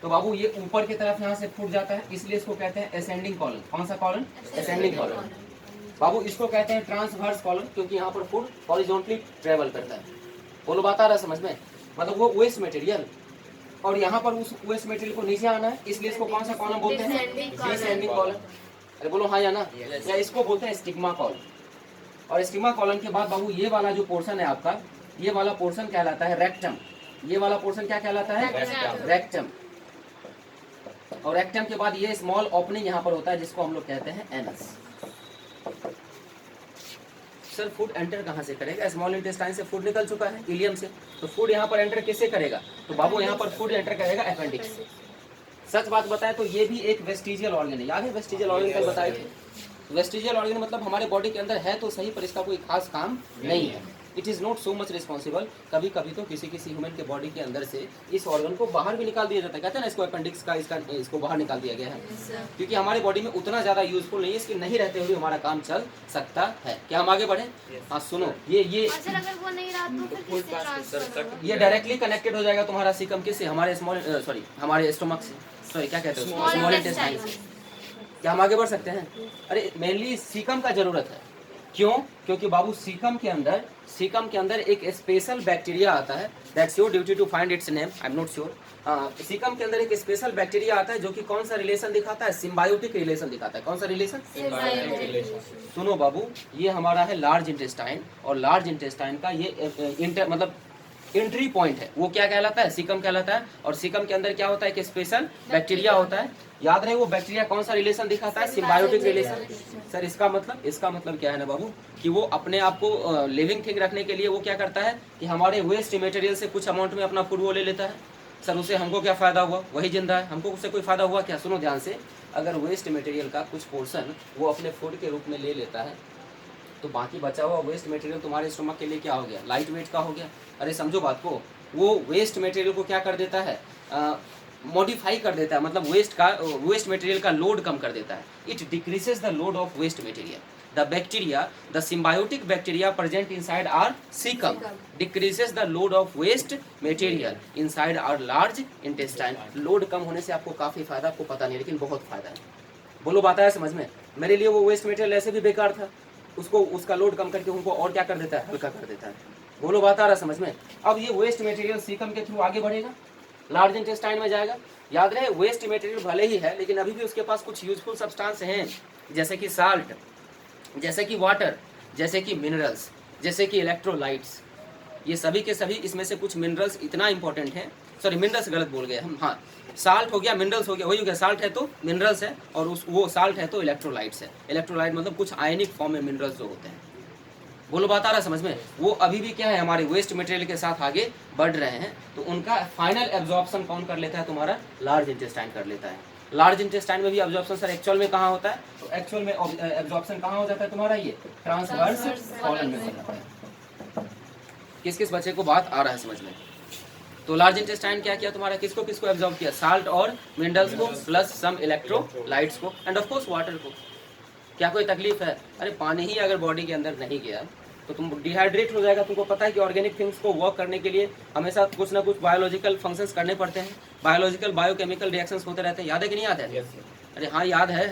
तो बाबू ये ऊपर की तरफ यहाँ से फूट जाता है, इसलिए इसको कहते हैं असेंडिंग कॉलम। कौन सा कॉलम, असेंडिंग कॉलम। बाबू इसको कहते हैं ट्रांसवर्स कॉलम, क्योंकि यहाँ पर फूड हॉरिजॉन्टली ट्रेवल करता है। बोलो बात आ रहा है समझ में? मतलब वो वेस्ट मटेरियल, और यहाँ पर उस वेस्ट मटेरियल को नीचे आना है, इसलिए इसको कौन सा कॉलम बोलते हैं, डिसेंडिंग कॉलम। अरे बोलो हाँ या ना। या इसको बोलते हैं स्टिग्मा कॉलम। और स्टिग्मा कॉलम के बाद बाबू ये वाला जो पोर्शन है आपका, ये वाला पोर्शन कहलाता है रेक्टम। ये वाला पोर्शन क्या कहलाता है, रेक्टम। और रेक्टम के बाद ये स्मॉल ओपनिंग यहाँ पर होता है, जिसको हम लोग कहते हैं एनस। सर फूड एंटर कहाँ से करेगा? स्मॉल इंटेस्टाइन से फूड निकल चुका है, इलियम से, तो फूड यहाँ पर एंटर किससे करेगा? तो बाबू यहाँ पर फूड एंटर करेगा अपेंडिक्स से। सच बात बताए तो ये भी एक वेस्टिजियल ऑर्गन है। याद है वेस्टिजियल ऑर्गन कल बताए थे? वेस्टिजियल ऑर्गन मतलब हमारे बॉडी के अंदर है तो सही, पर इसका कोई खास काम नहीं है। It is not so much responsible. कभी कभी तो किसी ह्यूमन के बॉडी के अंदर से इस ऑर्गन को बाहर भी निकाल दिया जाता है। कहते हैं ना इसको अपेंडिक्स का, इसको बाहर निकाल दिया गया है, क्योंकि हमारे बॉडी में उतना ज़्यादा यूजफुल नहीं है, इसके नहीं रहते हुए हमारा काम चल सकता है। क्या हम आगे बढ़े? हाँ सुनो, ये अगर वो नहीं रहा तो फिर किससे ट्रांसफर? ये डायरेक्टली कनेक्टेड हो जाएगा तुम्हारा सीकम किससे, हमारे हमारे स्टोमक से, सॉरी क्या कहते हैं, स्मॉल इंटेस्टाइन से। क्या हम आगे बढ़ सकते हैं? अरे मेनली सीकम का जरूरत है। क्यों? क्योंकि बाबू सीकम के अंदर एक स्पेशल बैक्टीरिया आता है, that's your duty to find its name, I am not sure. Caecum के अंदर एक स्पेशल बैक्टीरिया आता है जो कि कौन सा रिलेशन दिखाता है, सिम्बायोटिक रिलेशन दिखाता है। कौन सा रिलेशन? सुनो बाबू, ये हमारा है लार्ज इंटेस्टाइन, और लार्ज इंटेस्टाइन का ये मतलब एंट्री पॉइंट है। वो क्या कहलाता है? सीकम कहलाता है। और सीकम के अंदर क्या होता है, एक स्पेशल बैक्टीरिया होता है। याद रहे वो बैक्टीरिया कौन सा रिलेशन दिखाता है, सिम्बायोटिक रिलेशन। सर इसका मतलब क्या है ना बाबू, कि वो अपने आप को लिविंग थिंग रखने के लिए वो क्या करता है कि हमारे वेस्ट मटेरियल से कुछ अमाउंट में अपना फूड वो ले लेता है। सर उससे हमको क्या फ़ायदा हुआ? वही जिंदा है, हमको उससे कोई फ़ायदा हुआ क्या? सुनो ध्यान से, अगर वेस्ट मटेरियल का कुछ पोर्शन वो अपने फूड के रूप में ले लेता है, तो बाकी बचा हुआ वेस्ट मटेरियल तुम्हारे स्टोमक के लिए क्या हो गया, लाइट वेट का हो गया। अरे समझो बात को, वो वेस्ट मटेरियल को क्या कर देता है, मॉडिफाई कर देता है, मतलब वेस्ट मटेरियल का लोड कम कर देता है। It decreases the load of waste material. The bacteria, the symbiotic bacteria present inside our caecum decreases the load of waste material inside our large intestine. Load कम होने से आपको काफ़ी फायदा, आपको पता नहीं, लेकिन बहुत फायदा है। बोलो बात आया समझ में? मेरे लिए वो वेस्ट मटेरियल ऐसे भी बेकार था, उसका लोड कम करके उनको और क्या कर देता है, हल्का कर देता है। बोलो बात आ रहा समझ में? अब ये वेस्ट मटेरियल सीकम के थ्रू आगे बढ़ेगा, लार्ज इंटेस्टाइन में जाएगा। याद रहे वेस्ट मटेरियल भले ही है, लेकिन अभी भी उसके पास कुछ यूजफुल सब्सटेंस हैं, जैसे कि साल्ट, जैसे कि वाटर, जैसे कि मिनरल्स, जैसे कि इलेक्ट्रोलाइट्स। ये सभी के सभी इसमें से कुछ मिनरल्स इतना इंपॉर्टेंट हैं सॉरी मिनरल्स गलत बोल गए हम, हाँ साल्ट हो गया, मिनरल्स हो गया, वही हो गया, साल्ट है तो मिनरल्स है और उस वो साल्ट है तो इलेक्ट्रोलाइट्स है। इलेक्ट्रोलाइट मतलब कुछ आयनिक फॉर्म में मिनरल्स जो होते हैं। बोलो बात आ रहा है समझ में? वो अभी भी क्या है हमारे वेस्ट मटेरियल के साथ आगे बढ़ रहे हैं, तो उनका फाइनल एब्जॉर्प्शन कौन कर लेता है? तुम्हारा लार्ज इंटेस्टाइन कर लेता है। लार्ज इंटेस्टाइन में भी एब्जॉर्प्शन सर एक्चुअल में कहाँ होता है? तो एक्चुअल में एब्जॉर्प्शन कहाँ हो जाता है तुम्हारा? ये ट्रांसवर्स कॉलन में हो जाता है। किस किस बच्चे को बात आ रहा है समझ में? तो लार्ज इंटेस्टाइन क्या किया तुम्हारा? किसको किसको एब्जॉर्ब किया? साल्ट और मिनरल्स को प्लस सम इलेक्ट्रोलाइट्स को एंड ऑफ कोर्स वाटर को। क्या कोई तकलीफ है? अरे पानी ही अगर बॉडी के अंदर नहीं गया तो तुम डिहाइड्रेट हो जाएगा। तुमको पता है कि ऑर्गेनिक थिंग्स को वर्क करने के लिए हमेशा कुछ ना कुछ बायोलॉजिकल फंक्शंस करने पड़ते हैं, बायोलॉजिकल बायोकेमिकल रिएक्शंस होते रहते हैं। याद है कि नहीं याद है? अरे हाँ याद है।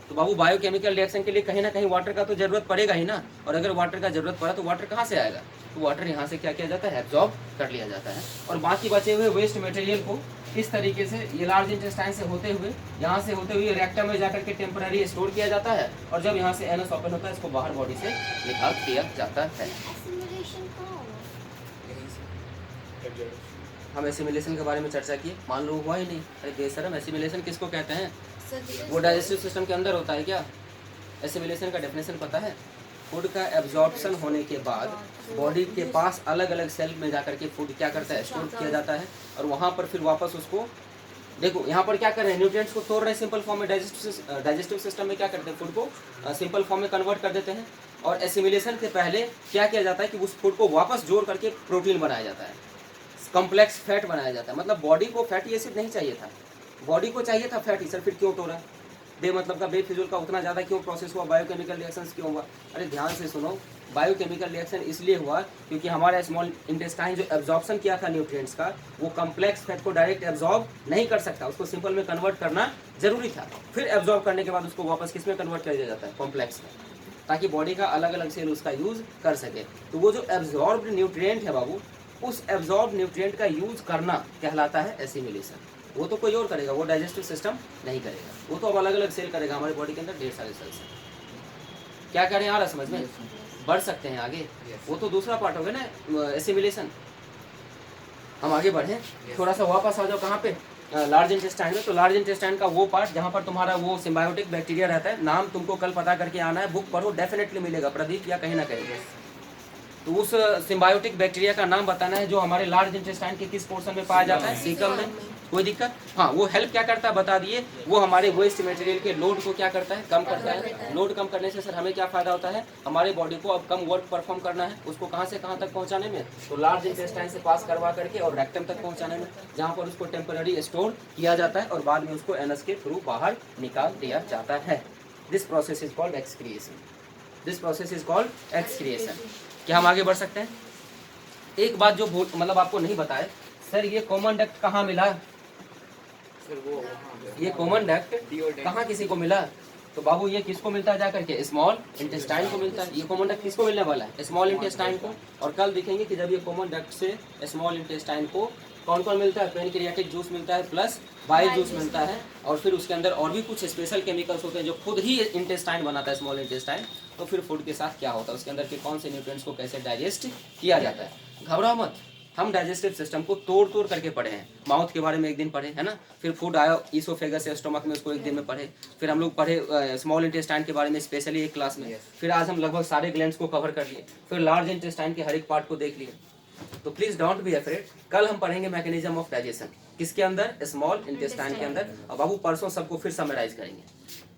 तो बाबू बायोकेमिकल रिएक्शन के लिए कहीं ना कहीं वाटर का तो जरूरत पड़ेगा ही ना, और अगर वाटर का जरूरत पड़ा तो वाटर कहाँ से आएगा? तो वाटर यहाँ से क्या किया जाता है? एब्जॉर्ब कर लिया जाता है। और बाकी बचे हुए वेस्ट मटेरियल को इस तरीके से ये लार्ज इंटेस्टाइन से होते हुए यहाँ से होते हुए रेक्टम में जाकर के टेम्पररी स्टोर किया जाता है, और जब यहाँ से एनस ओपन होता है इसको बाहर बॉडी से निकाल दिया जाता है। Assimilation कहाँ होगा? हम एसिमिलेशन के बारे में चर्चा किए, मान लो हुआ ही नहीं। अरे बेशरम, एसिमिलेशन किसको कहते हैं? Sir, वो डाइजेस्टिव सिस्टम के अंदर होता है क्या? एसिमिलेशन का डेफिनेशन पता है? फूड का एब्जॉर्प्शन होने के बाद बॉडी के पास अलग अलग सेल में जाकर के फूड क्या करता है? स्टोर किया जाता है, और वहाँ पर फिर वापस उसको देखो यहाँ पर क्या कर रहे हैं? न्यूट्रिएंट्स को तोड़ रहे हैं सिंपल फॉर्म में। डाइजेस्टिव सिस्टम में क्या करते हैं? फूड को सिंपल फॉर्म में कन्वर्ट कर देते हैं, और एसिमिलेशन के पहले क्या किया जाता है कि उस फूड को वापस जोड़ करके प्रोटीन बनाया जाता है, कॉम्प्लेक्स फैट बनाया जाता है। मतलब बॉडी को फैटी एसिड नहीं चाहिए था, बॉडी को चाहिए था फैटी एसिड। फिर क्यों तोड़ा? बेमतलब का बेफिजूल का उतना ज़्यादा क्यों प्रोसेस हुआ? बायोकेमिकल रिएक्शंस क्यों हुआ? अरे ध्यान से सुनो, बायोकेमिकल रिएक्शन इसलिए हुआ क्योंकि हमारा स्मॉल इंटेस्टाइन जो एब्जॉर्प्शन किया था न्यूट्रिएंट्स का, वो कम्प्लेक्स फैट को डायरेक्ट एब्जॉर्ब नहीं कर सकता, उसको सिंपल में कन्वर्ट करना जरूरी था। फिर एब्जॉर्ब करने के बाद उसको वापस किस में कन्वर्ट कर दिया जाता है? कॉम्प्लेक्स में, ताकि बॉडी का अलग अलग सेल उसका यूज कर सके। तो वो जो एब्जॉर्ब्ड न्यूट्रिएंट है बाबू, उस एब्जॉर्ब न्यूट्रिएंट का यूज करना कहलाता है एसिमिलेशन। वो तो कोई और करेगा, वो डाइजेस्टिव सिस्टम नहीं करेगा, वो तो अब अलग अलग सेल करेगा। हमारे बॉडी के अंदर ढेर सारे सेल्स हैं। क्या करें आ रहा समझ में? बढ़ सकते हैं आगे, वो तो दूसरा पार्ट हो गया ना एसिमिलेशन। हम आगे बढ़े, थोड़ा सा वापस आ जाओ कहाँ पे? लार्ज इंटेस्टाइन में। तो लार्ज इंटेस्टाइन का वो पार्ट जहाँ पर तुम्हारा वो सिम्बायोटिक बैक्टीरिया रहता है, नाम तुमको कल पता करके आना है, बुक पढ़ो, डेफिनेटली मिलेगा प्रदीप या कहीं ना कहीं। तो उस सिम्बायोटिक बैक्टीरिया का नाम बताना है जो हमारे लार्ज इंटेस्टाइन के किस पोर्शन में पाया जाता है? सीकम में। कोई दिक्कत? हाँ, वो हेल्प क्या करता है बता दिए, वो हमारे वेस्ट मटेरियल के लोड को क्या करता है? कम करता है। लोड कम करने से सर हमें क्या फायदा होता है? हमारे बॉडी को अब कम वर्क परफॉर्म करना है, उसको कहाँ से कहाँ तक पहुँचाने में? तो लार्ज इंटेस्टाइन से पास करवा करके और रेक्टम तक पहुँचाने में, जहाँ पर उसको टेम्पररी स्टोर किया जाता है और बाद में उसको एनस के थ्रू बाहर निकाल दिया जाता है। This process is called excretion. This process is called excretion. क्या हम आगे बढ़ सकते हैं? एक बात जो मतलब आपको नहीं बताए, सर ये कॉमन डक्ट कहाँ मिला? ये कॉमन डक्ट कहाँ किसी को मिला? तो बाबू ये किसको मिलता है जाकर के? स्मॉल इंटेस्टाइन को मिलता है। ये कॉमन डक्ट किसको मिलने वाला है? स्मॉल इंटेस्टाइन को। और कल देखेंगे कि जब ये कॉमन डक्ट से स्मॉल इंटेस्टाइन को कौन कौन मिलता है? पैनक्रियाटिक जूस मिलता है प्लस बाइल जूस मिलता है, और फिर उसके अंदर और भी कुछ स्पेशल केमिकल्स होते हैं जो खुद ही इंटेस्टाइन बनाता है, स्मॉल इंटेस्टाइन। तो फिर फूड के साथ क्या होता है, उसके अंदर के कौन से न्यूट्रिएंट्स को कैसे डाइजेस्ट किया जाता है। घबराओ मत, हम डाइजेस्टिव सिस्टम को तोड़ तोड़ करके पढ़े हैं। माउथ के बारे में एक दिन पढ़े है ना, फिर फूड आया ईसोफेगस या स्टोमक में, उसको एक दिन में पढ़े। फिर हम लोग पढ़े स्मॉल इंटेस्टाइन के बारे में स्पेशली एक क्लास में। फिर आज हम लगभग सारे ग्लैंड्स को कवर कर लिए, फिर लार्ज इंटेस्टाइन के हर एक पार्ट को देख लिए। तो प्लीज डोंट बी अफ्रेड, कल हम पढ़ेंगे मैकेनिज्म ऑफ डाइजेशन किसके अंदर? स्मॉल इंटेस्टाइन के अंदर। और बाबू परसों सबको फिर समराइज करेंगे,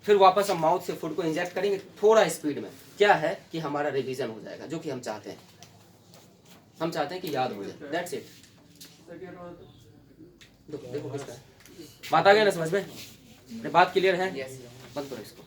फिर वापस हम माउथ से फूड को इंजेक्ट करेंगे थोड़ा स्पीड में। क्या है कि हमारा रिवीजन हो जाएगा, जो कि हम चाहते हैं। हम चाहते हैं कि याद हो जाए, दैट्स इट। देखो किसका बात आ गया ना समझ में? बात क्लियर है? बंद करो इसको।